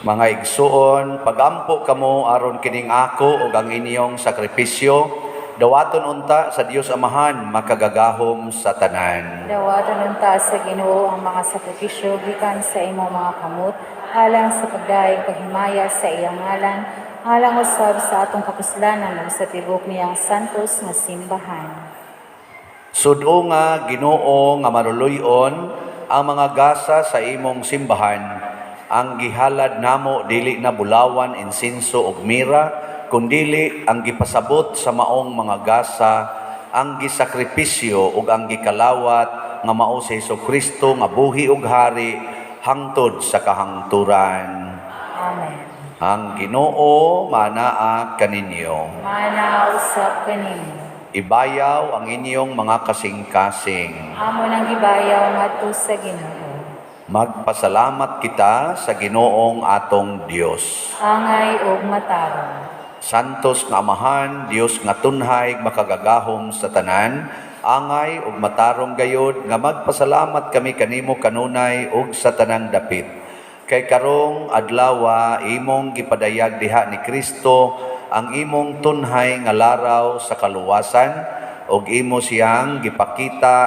Mga igsuon, pagampo kamo aron kining ako ug ang inyong sakripisyo, dawaton unta sa Dios Amahan makagagahom sa tanan. Dawatan unta sa Ginoo ang mga sakripisyo gikan sa imong mga kamot, alang sa pagdaig paghimaya sa iyang ngalan, alang usab sa atong kapuslanan ug sa tibok niyang santos nga simbahan. Sudo nga Ginoo nga maruluyon ang mga gasa sa imong simbahan. Ang gihalad namo dili na bulawan, insinso ug mira, kundili ang gipasabot sa maong mga gasa, ang gisakripisyo ug ang gikalawat nga mao si Jesucristo nga buhi ug hari hangtod sa kahangturan. Amen. Ang Ginoo manaa kaninyo. Mana usab kanimo. Ibayaw ang inyong mga kasing-kasing. Amo nang gibayaw ngadto sa Ginoo. Magpasalamat kita sa Ginoong atong Dios. Angay ug matarong. Santos nga Amahan, Dios nga tunhay makagagahom sa tanan, angay ug matarong gayod nga magpasalamat kami kanimo kanunay ug sa tanang dapit. Kay karong adlaw imong gipadayag diha ni Kristo ang imong tunhay nga laraw sa kaluwasan ug imo siyang gipakita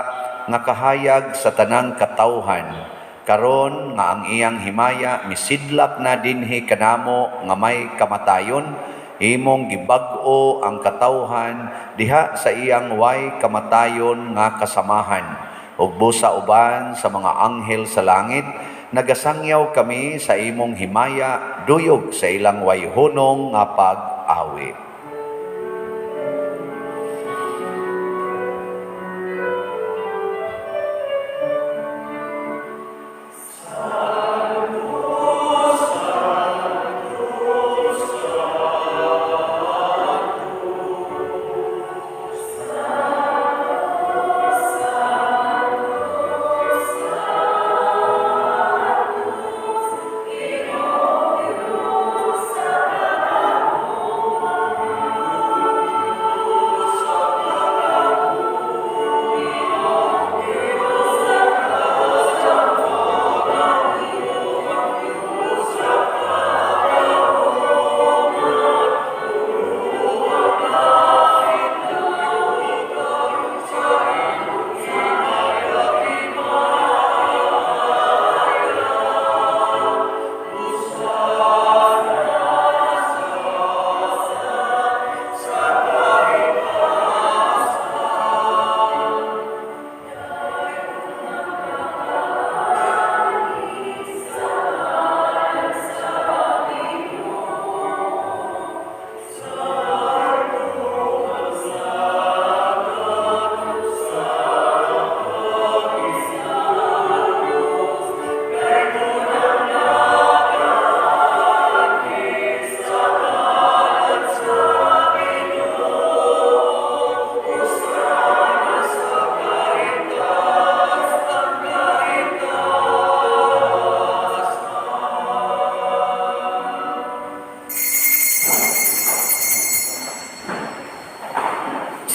nga kahayag sa tanang katawhan. karon nga ang iyang himaya misidlak na dinhi kanamo nga may kamatayon, imong gibag-o ang katawhan diha sa iyang way kamatayon nga kasamahan, ug busa uban sa mga anghel sa langit. Nagasangyaw kami sa imong himaya duyog sa ilang way hunong nga pag-awit.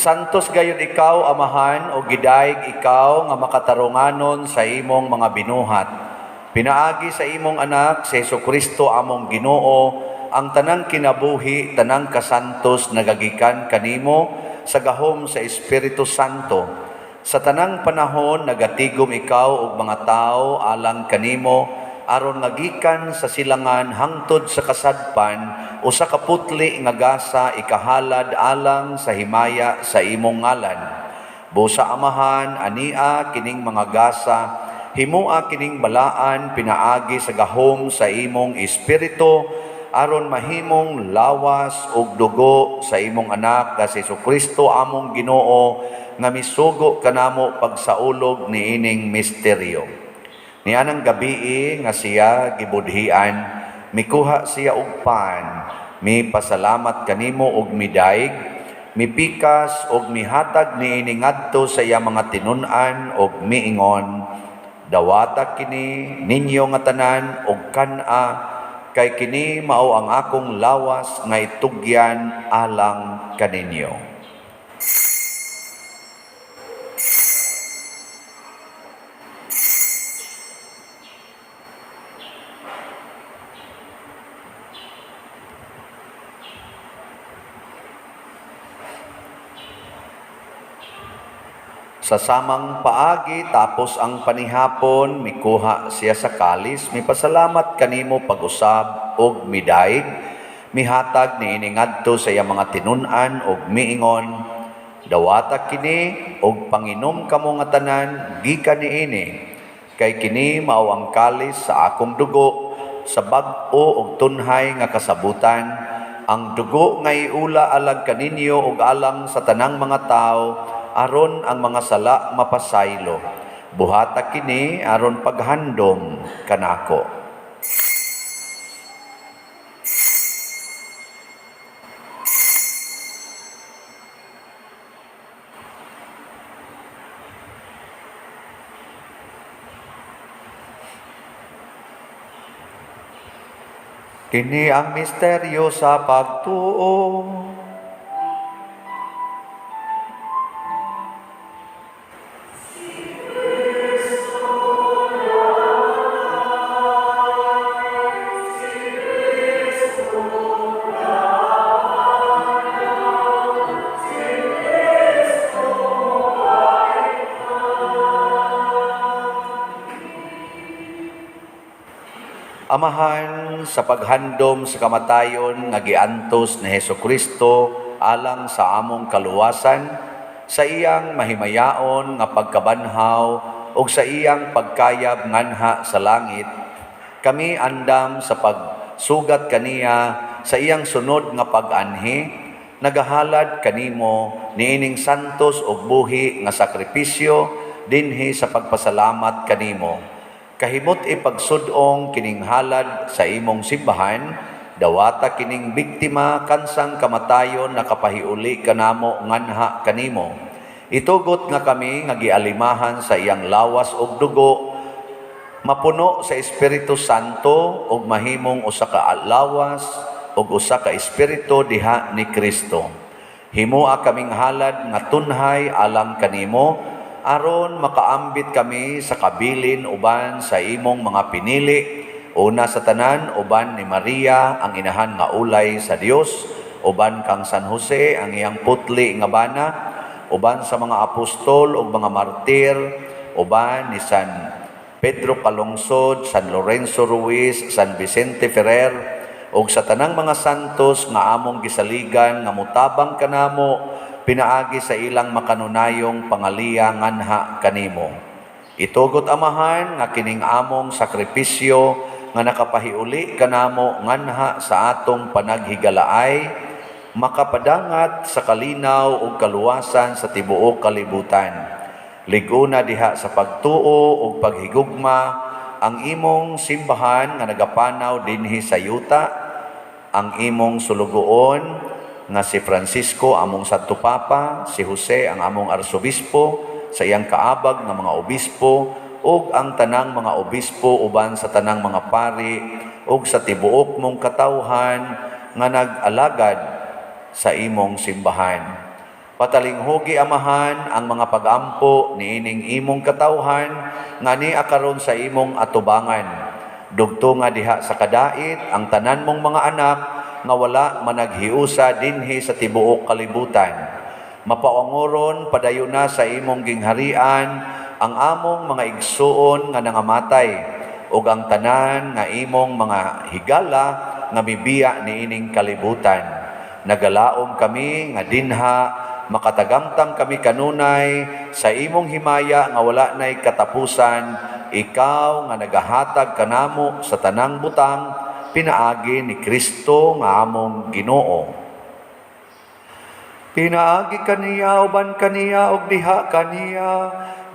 Santos gayud ikaw, Amahan, o gidayeg ikaw nga makatarunganon sa imong mga binuhat. Pinaagi sa imong anak, si Jesucristo among Ginoo, ang tanang kinabuhi, tanang kasantos nagagikan kanimo sa gahom sa Espiritu Santo. Sa tanang panahon nagatigom ikaw og mga tao alang kanimo, aron nagikan sa silangan hangtod sa kasadpan o sa kaputli nga gasa ikahalad alang sa himaya sa imong ngalan. Busa Amahan, ania kining mga gasa, himua kining balaan pinaagi sa gahom sa imong espiritu, aron mahimong lawas ug dugo sa imong anak nga si Jesucristo among Ginoo, nga misugo kanamo pagsaulog niining misteryo. Nianang gabii nga siya gibudhian, mikuha siya og pan, mipasalamat kanimo og midayeg, mipikas og mihatag niini ngadto sa iya mga tinun-an og miingon, dawata kini ninyo nga tanan og kan-a, kay kini mao ang akong lawas nga itugyan alang kaninyo. Sa samang paagi tapos ang panihapon, mikuha siya sa kalis, mipasalamat kanimo pag-usab og midayeg, mihatag niini ngadto sa iya mga tinun-an og miingon, dawata kini og panginom kamo nga tanan gikan niini, kay kini mao ang kalis sa akong dugo, sa bag-o og tunhay nga kasabutan, ang dugo nga iula alang kaninyo og alang sa tanang mga tao, aron ang mga sala mapasaylo. Buhata kini aron paghandom kanako. Kini ang misteryo sa pagtuo. Amahan, sa paghandom sa kamatayon nga giantos ni Hesukristo alang sa among kaluwasan, sa iyang mahimayaon nga pagkabanhaw ug sa iyang pagkayab nganha sa langit, kami andam sa pagsugat kaniya sa iyang sunod nga pag-anhi, nagahalad kanimo niining santos ug buhi nga sakripisyo dinhi sa pagpasalamat kanimo. Kahimot ipagsudong kining halad sa imong simbahan, dawata kining biktima kansang kamatayon nakapahiuli kanamo nganha kanimo. Itugot nga kami nga gialimahan sa iyang lawas ug dugo, mapuno sa Espiritu Santo ug mahimong usa ka lawas ug usa ka espiritu diha ni Kristo. Himoa kaming halad nga tunhay alang kanimo, aron makaambit kami sa kabilin uban sa imong mga pinili, una sa tanan uban ni Maria ang inahan nga ulay sa Dios, uban kang San Jose ang iyang putli nga bana, uban sa mga apostol ug mga martir, uban ni San Pedro Calungsod, San Lorenzo Ruiz, San Vicente Ferrer, ug sa tanang mga santos nga among gisaligan nga mutabang kanamo, pinaagi sa ilang makanunayong pangaliya nganha kanimo. Itugot amahan nga kining among sakripisyo nga nakapahiuli kanamo nganha sa atong panaghigalaay, makapadangat sa kalinaw ug kaluwasan sa tibuok kalibutan. Liguna diha sa pagtuo ug paghigugma ang imong simbahan nga nagapanaw dinhi sa yuta, ang imong sulugoon nga si Francisco among Santo Papa, si Jose ang among arsobispo, sa iyang kaabag nga mga obispo, ug ang tanang mga obispo uban sa tanang mga pari, ug sa tibuok mong katawhan nga nag-alagad sa imong simbahan. Patalinghugi amahan ang mga pag-ampo niining imong katawhan nga niya karon sa imong atubangan. Dugto nga diha sa kadait ang tanan mong mga anak nga wala managhiusa dinhi sa tibuok kalibutan. Mapaongoron padayon na sa imong gingharian ang among mga igsuon nga nangamatay ug ang tanan nga imong mga higala nga mibiya niining kalibutan. Nagalaom kami nga dinha makatagamtang kami kanunay sa imong himaya nga wala nay katapusan, ikaw nga nagahatag kanamo sa tanang butang, pinaagi ni Kristo nga among Ginoo. Pinaagi kaniya uban kaniya ug diha kaniya,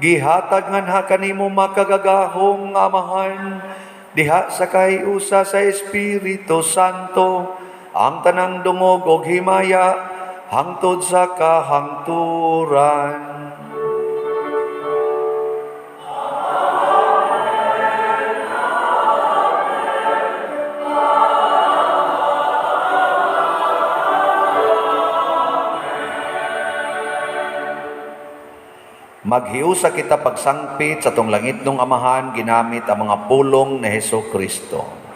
gihatag nganha kanimo makagagahong amahan, diha sa kahiusa sa Espiritu Santo, ang tanang dungog ug himaya hangtod sa kahangturan. Maghiusa kita pagsangpit sa tong langit nung amahan ginamit ang mga pulong ni Hesukristo.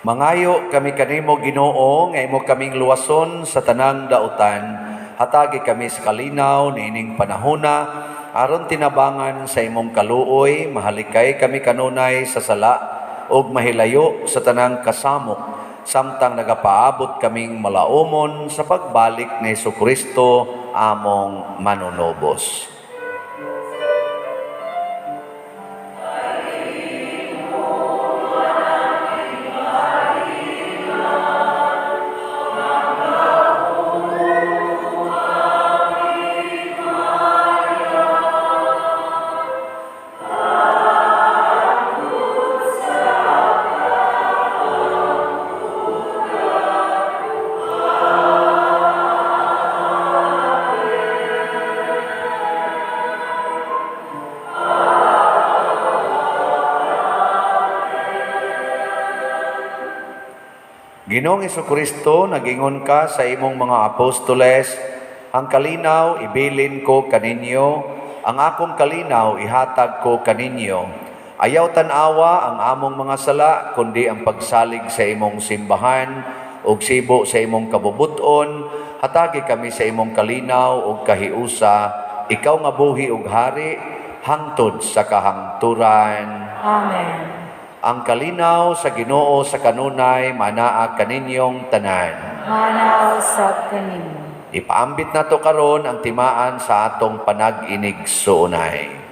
Mangayo kami kanimo Ginoo nga imo kaming luwason sa tanang dautan. Hatagi kami sa kalinaw niining panahona aron tinabangan sa imong kaluoy, mahalikay kami kanunay sa sala ug mahilayo sa tanang kasamok samtang nagapaabot kaming malaumon sa pagbalik ni Jesucristo among manunobos. Ginoong Jesucristo, nagingon ka sa imong mga apostoles, ang kalinaw ibilin ko kaninyo, ang akong kalinaw ihatag ko kaninyo. Ayaw tanawa ang among mga sala, kundi ang pagsalig sa imong simbahan, ug sibo sa imong kabubuton, hatagi kami sa imong kalinaw ug kahiusa, ikaw nga buhi ug hari, hangtod sa kahangturan. Amen. Ang kalinaw sa Ginoo sa kanunay manaa kaninyong tanan. Manaw sa kanimo. Ipaambit nato karon ang timaan sa atong panag-inig suunay.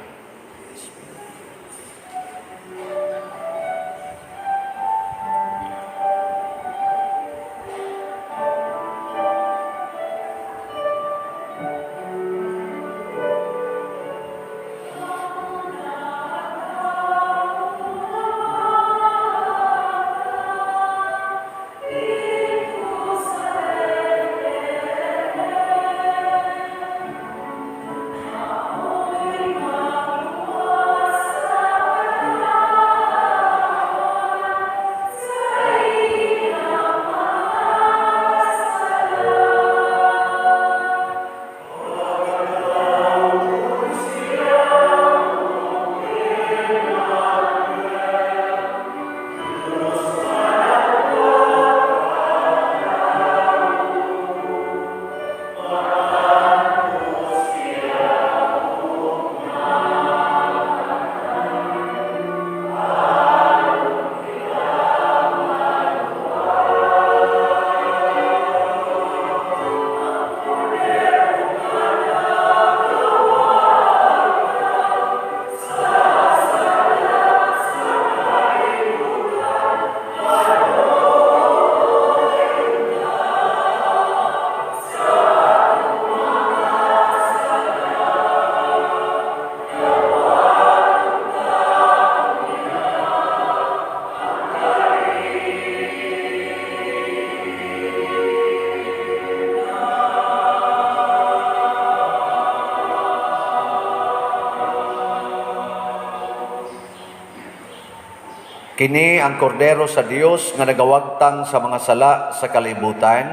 Kini ang kordero sa Dios nga nagawagtang sa mga sala sa kalibutan.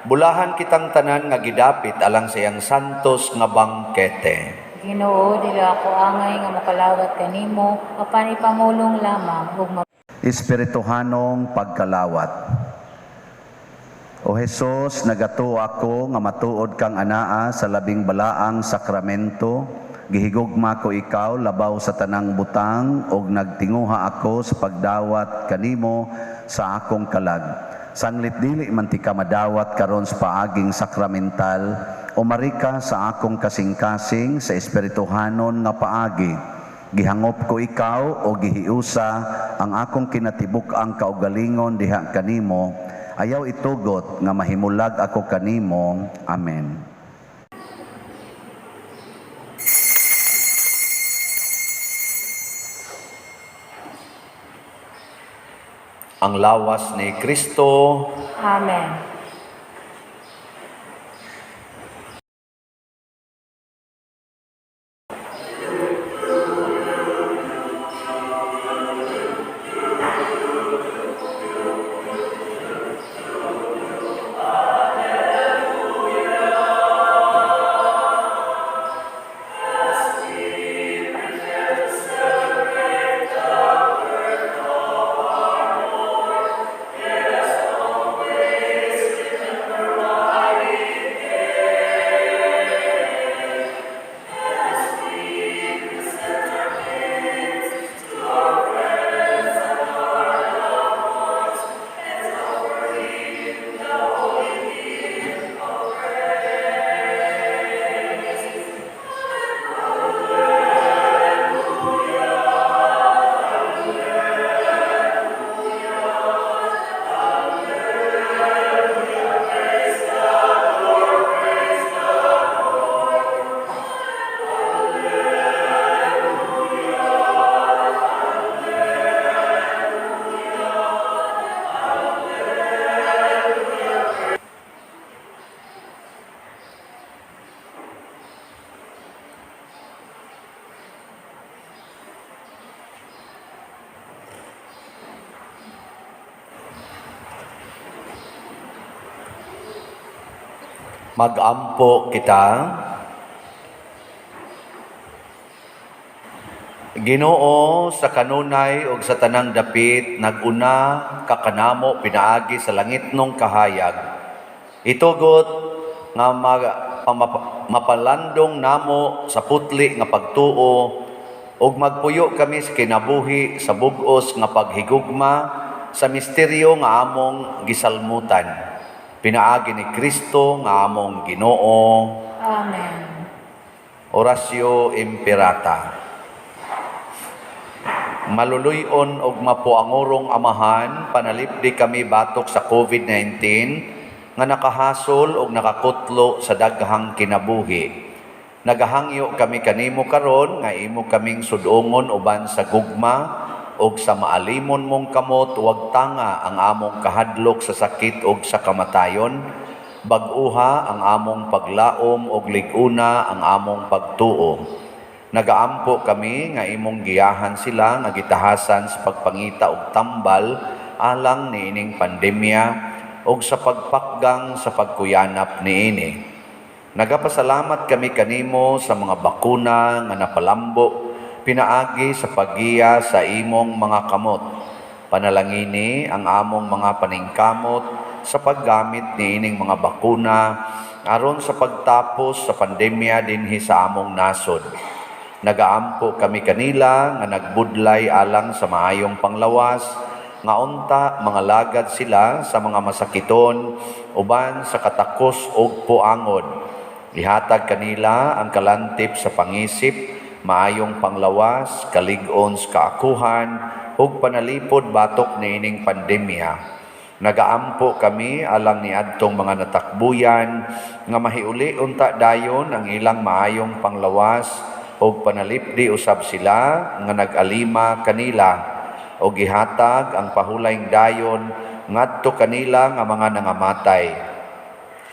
Bulahan kitang tanan nga gidapit alang sa iyang santos nga bangkete. Ginoo, dili ako angay nga makalawat kanimo, apan ipamulong lamang ug Espirituhanong pagkalawat. O Jesus, nagato ako nga matuod kang anaa sa labing balaang sakramento. Gihigugma ko ikaw labaw sa tanang butang ug nagtinguha ako sa pagdawat kanimo sa akong kalag. Sanglit dili man ti ka madawat karon sa paaging sakramental, umarika sa akong kasing-kasing sa espirituhanon nga paagi. Gihangop ko ikaw o gihiusa ang akong kinatibuk-ang kaugalingon diha kanimo. Ayaw itugot nga mahimulag ako kanimo. Amen. Ang lawas ni Kristo. Amen. Mag-ampo kita. Ginoo, sa kanunay ug sa tanang dapit, naguna kakanamo pinaagi sa langit nung kahayag. Itugot nga mapalandong namo sa putli nga pagtuo ug magpuyo kami sa kinabuhi sa bug-os nga paghigugma sa misteryo nga among gisalmutan. Pinaagi ni Kristo nga among Ginoo. Amen. Orasyo Imperata. Maluluyon og mapuangurong amahan, panalipdi kami batok sa COVID-19 nga nakahasol og nakakutlo sa daghang kinabuhi. Nagahangyo kami kanimo karon nga imo kaming sudongon uban sa gugma og sa maalimon mong kamot, wag tanga ang among kahadlok sa sakit og sa kamatayon. Bag-uha ang among paglaom og lig-una ang among pagtuo. Nagaampo kami nga imong giyahan sila nga gitahasan sa pagpangita og tambal alang niining pandemya og sa pagpakgang sa pagkuyanap niini. Nagapasalamat kami kanimo sa mga bakuna nga napalambo pinaagi sa paggiya sa imong mga kamot. Panalangini ang among mga paningkamot sa paggamit niining mga bakuna aron sa pagtapos sa pandemya dinhi sa among nasod. Nagaampo kami kanila nga nagbudlay alang sa maayong panglawas, nga unta mga lagad sila sa mga masakiton, uban sa katakos ug puangod. Ihatag kanila ang kalantip sa pangisip, maayong panglawas, kalig-on sa kaakuhan, ug panalipod batok niining pandemya. Nagaampo kami alang ni adtong mga natakbuyan, nga mahiuli unta dayon ang ilang maayong panglawas, og panalipdi usab sila nga nag-alima kanila og gihatag ang pahulayng dayon ngadto kanila nga mga nangamatay.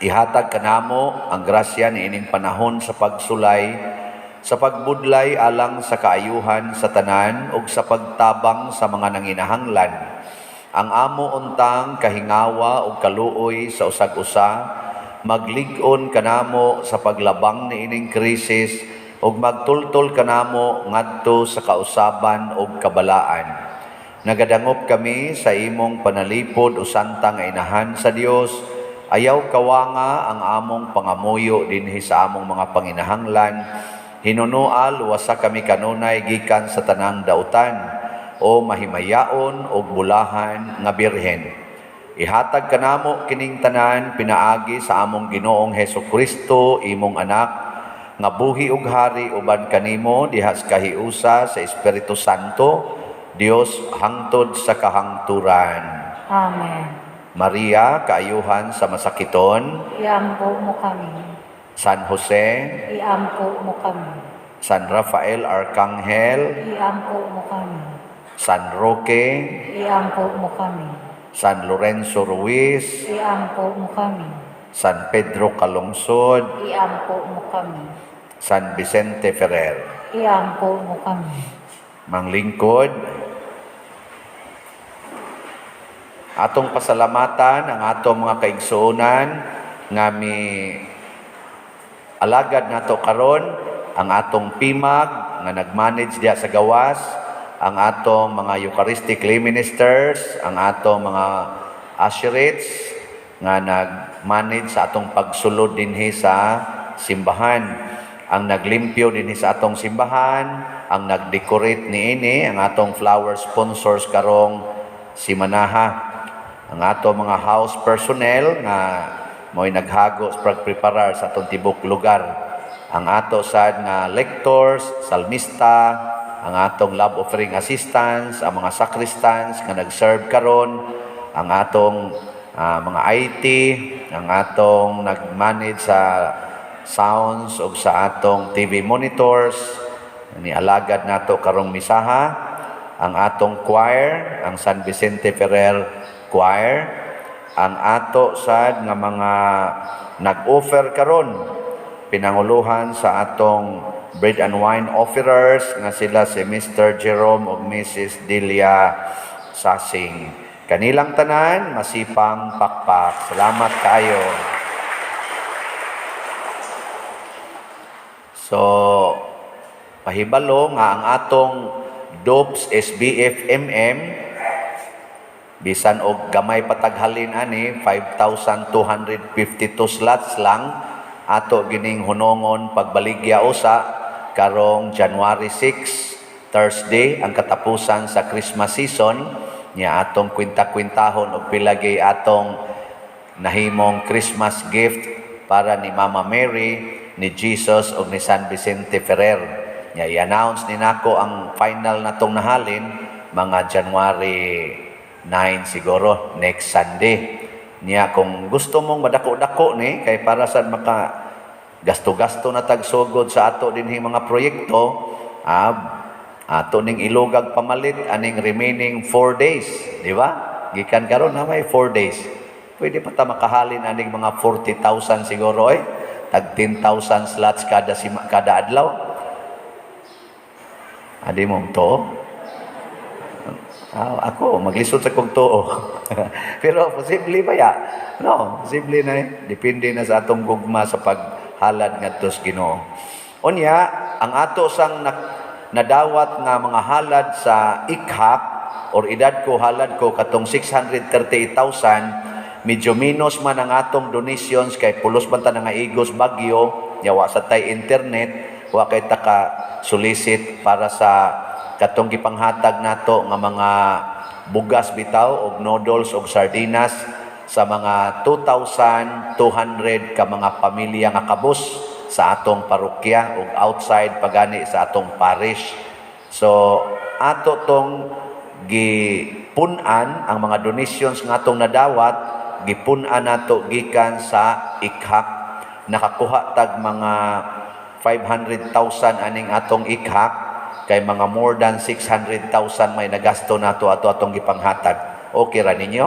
Ihatag kanamo ang grasya niining panahon sa pagsulay, sa pagbudlay alang sa kaayuhan sa tanan ug sa pagtabang sa mga nanginahanglan. Ang amo untang kahingawa ug kaluoy sa usag-usa, maglig-on kanamo sa paglabang niining krisis ug magtultol kanamo ngadto sa kausaban ug kabalaan. Nagadangop kami sa imong panalipod usanta nga inahan sa Dios. Ayaw kawanga ang among pangamuyo dinhi sa among mga panginahanglan. Hinunual wasa kami kanunay gikan sa tanang dautan o mahimayaon og bulahan nga birhen. Ihatag kanamo kining tanan pinaagi sa among Ginoong Hesukristo, imong anak, nga buhi ug hari uban kanimo diha sa kahiusa sa Espiritu Santo, Dios hangtod sa kahangturan. Amen. Maria, kaayuhan sa masakiton. Iampo mo kami. San Jose, Iampo mo kami. San Rafael Arcangel, Iampo mo kami. San Roque, Iampo mo kami. San Lorenzo Ruiz, Iampo mo kami. San Pedro Calungsod, Iampo mo kami. San Vicente Ferrer. Iampo mo kami. Manglingkod, atong pasalamatan ang atong mga kaigsuonan nga mi alagad nato karon, ang atong PIMAG nga nagmanage diha sa gawas, ang atong mga Eucharistic lay ministers, ang atong mga usherates nga nagmanage sa atong pagsulod dinhi sa simbahan, ang naglimpyo dinhi sa atong simbahan, ang nagdecorate niini, ang atong flower sponsors karong simanaha, ang atong mga house personnel nga mo'y naghago sa pagpreparar sa atong tibok lugar, ang ato sad nga lectors, salmista, ang atong love offering assistants, ang mga sacristans nga nag-serve karon, ang atong mga IT, ang atong nag-manage sa sounds o sa atong TV monitors, nialagad nato karong misaha, ang atong choir, ang San Vicente Ferrer Choir, ang ato sad nga mga nag-offer karon, pinanguluhan sa atong bread and wine offerers nga sila si Mr. Jerome ug Mrs. Delia Sasing. Kanilang tanan masipang pakpak. Salamat kayo. So pahibalo nga ang atong DOPS SBF bisan og gamay pataghalin ani 5,252 slots lang ato gining hunongon pagbaligya usa karong January 6 Thursday ang katapusan sa Christmas season nya atong kwinta-kwintahon og pilagay atong nahimong Christmas gift para ni Mama Mary, ni Jesus ug ni San Vicente Ferrer. Nya i-announce ni nako ang final natong nahalin mga January 9 siguro next Sunday. Niya kung gusto mong madako-dako ni kay para sa maka gasto-gasto na tagsugod sa ato dinhi mga proyekto, ato ning ilugag pamalit aning remaining 4 days, di ba? Gikan karon na may 4 days. Pwede pa ta makahalin aning mga 40,000 siguro tag 10,000 slots kada adlaw. Adi mo to? Ako, maglisod sa kong tuo. Pero posible ba ya? No, posible na depende na sa atong gugma sa paghalad ngadto sa Ginoo. Unya, ang ato sang nadawat nga mga halad sa ikhak or edad ko halad ko katong 638,000, medyo minus man ang atong donations kay pulos man ta nga igos bagyo, yawa sa tay internet, wa kay taka solicit para sa katong gipanghatag nato nga mga bugas bitaw og noodles og sardinas sa mga 2,200 ka mga pamilya nga kabus sa atong parokya ug outside pagani sa atong parish. So ato tong gipun-an ang mga donations nga atong nadawat, gipun-an nato gikan sa ikhak. Nakakuha tag mga 500,000 aning atong ikhak kay mga more than 600,000 may nagasto nato ato atong gipanghatag. Okay ra ninyo?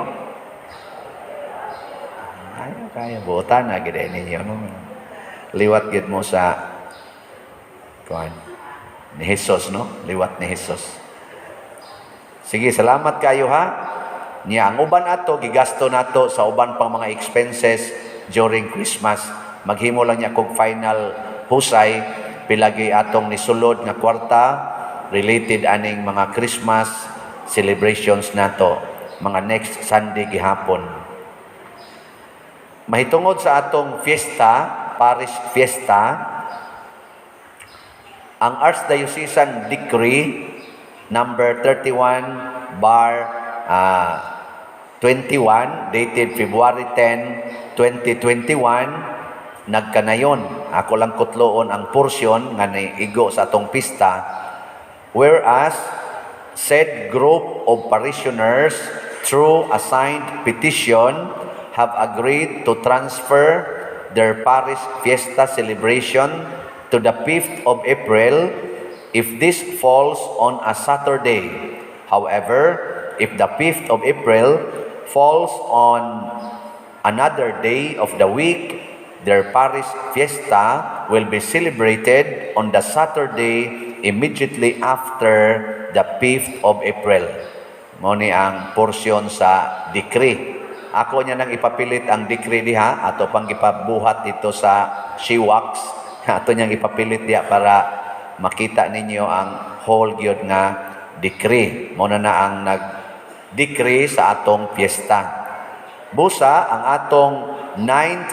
Kaya buotan na gid ninyo no. Liwat gid mo sa kuan ni Jesus no, liwat ni Jesus. Sige, salamat kayo ha. Nya ang uban ato gigasto nato sa uban pang mga expenses during Christmas. Maghimo lang niya kog final husay pilagi atong nisulod nga kwarta related aning mga Christmas celebrations nato mga next Sunday gihapon. Mahitungod sa atong fiesta, parish fiesta, ang Archdiocesan Decree number 31/21 dated February 10, 2021 nagkanayon. Ako lang kutloon ang porsyon nga naigo sa atong pista. Whereas, said group of parishioners through assigned petition have agreed to transfer their parish fiesta celebration to the 5th of April if this falls on a Saturday. However, if the 5th of April falls on another day of the week, their parish fiesta will be celebrated on the Saturday immediately after the 5th of April. Mao ni ang porsyon sa decree. Ako niya nang ipapilit ang decree diha, ato pang ipabuhat dito sa Shiwax. Ato niyang ipapilit diha para makita ninyo ang whole gyud nga decree. Mao na ang nag-decree sa atong fiesta. Busa ang atong 9th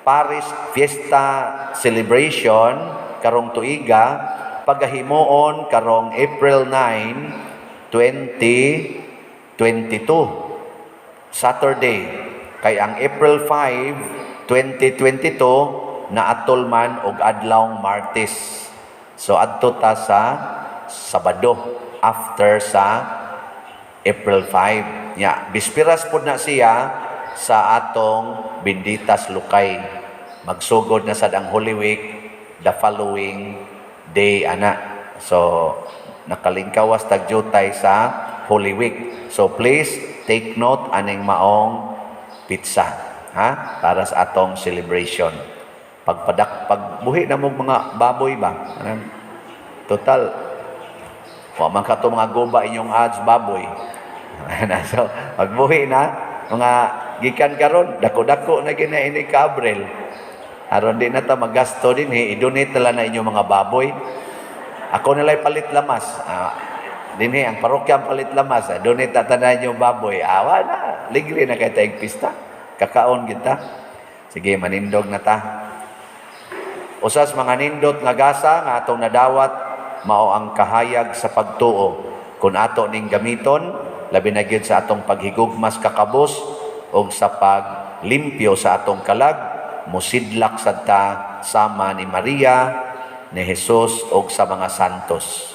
Parish Fiesta Celebration karong tuiga pagahimuon karong April 9, 2022 Saturday kay ang April 5, 2022 naatol man og adlawng Martes. So adto ta sa Sabado after sa April 5 nya bispiras pud na siya sa atong Benditas Lukay. Magsugod na sad ang Holy Week the following day ana. So nakalingkawas tagjutay sa Holy Week. So please take note aning maong pizza ha para sa atong celebration. Pagbuhi na mo mga baboy ba? Total wa man ka to mga guba inyong ads baboy. So pagbuhi na mga gikan karon dako-dako na gina ini ka Abril. Aron di na ta magasto din, i-donate na lang na inyong mga baboy. Ako nalay palit lamas. Dinhi ang parokya ang palit lamas. Donate na tanan inyong baboy. Awa na, ligri na kay taig pista. Kakaon kita. Sige, manindog na ta. Usas mga nindot nga gasa nga atong nadawat mao ang kahayag sa pagtuo. Kung ato ning gamiton, labi na gyud sa atong paghigugmas kakabos o sa paglimpyo sa atong kalag, musidlak sad ta sama ni Maria, ni Jesus o sa mga santos.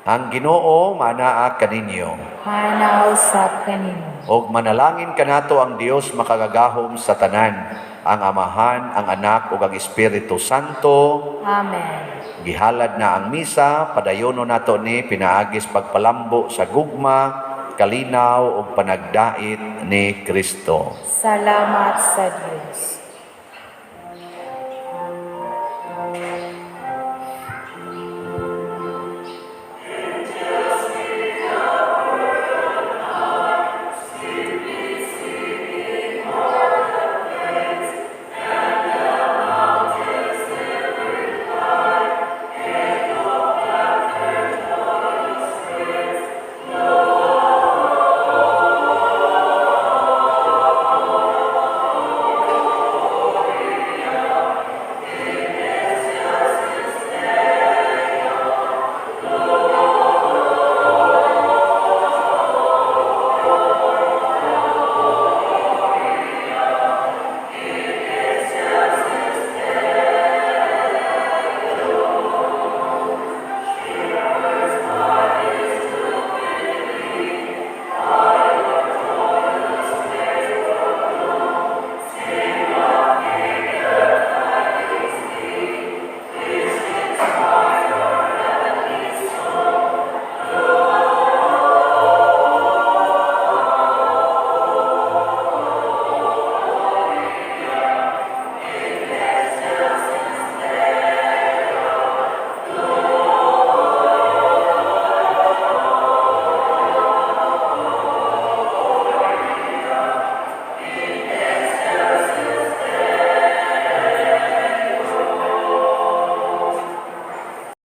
Ang Ginoo manaa kaninyo. Manaw sa kanino. Og manalangin kanato ang Dios makagagahom sa tanan, ang Amahan, ang Anak ug ang Espiritu Santo. Amen. Gihalad na ang misa, padayono nato ni pinaagis pagpalambo sa gugma, kalinaw ug panagdait ni Kristo. Salamat sa Diyos.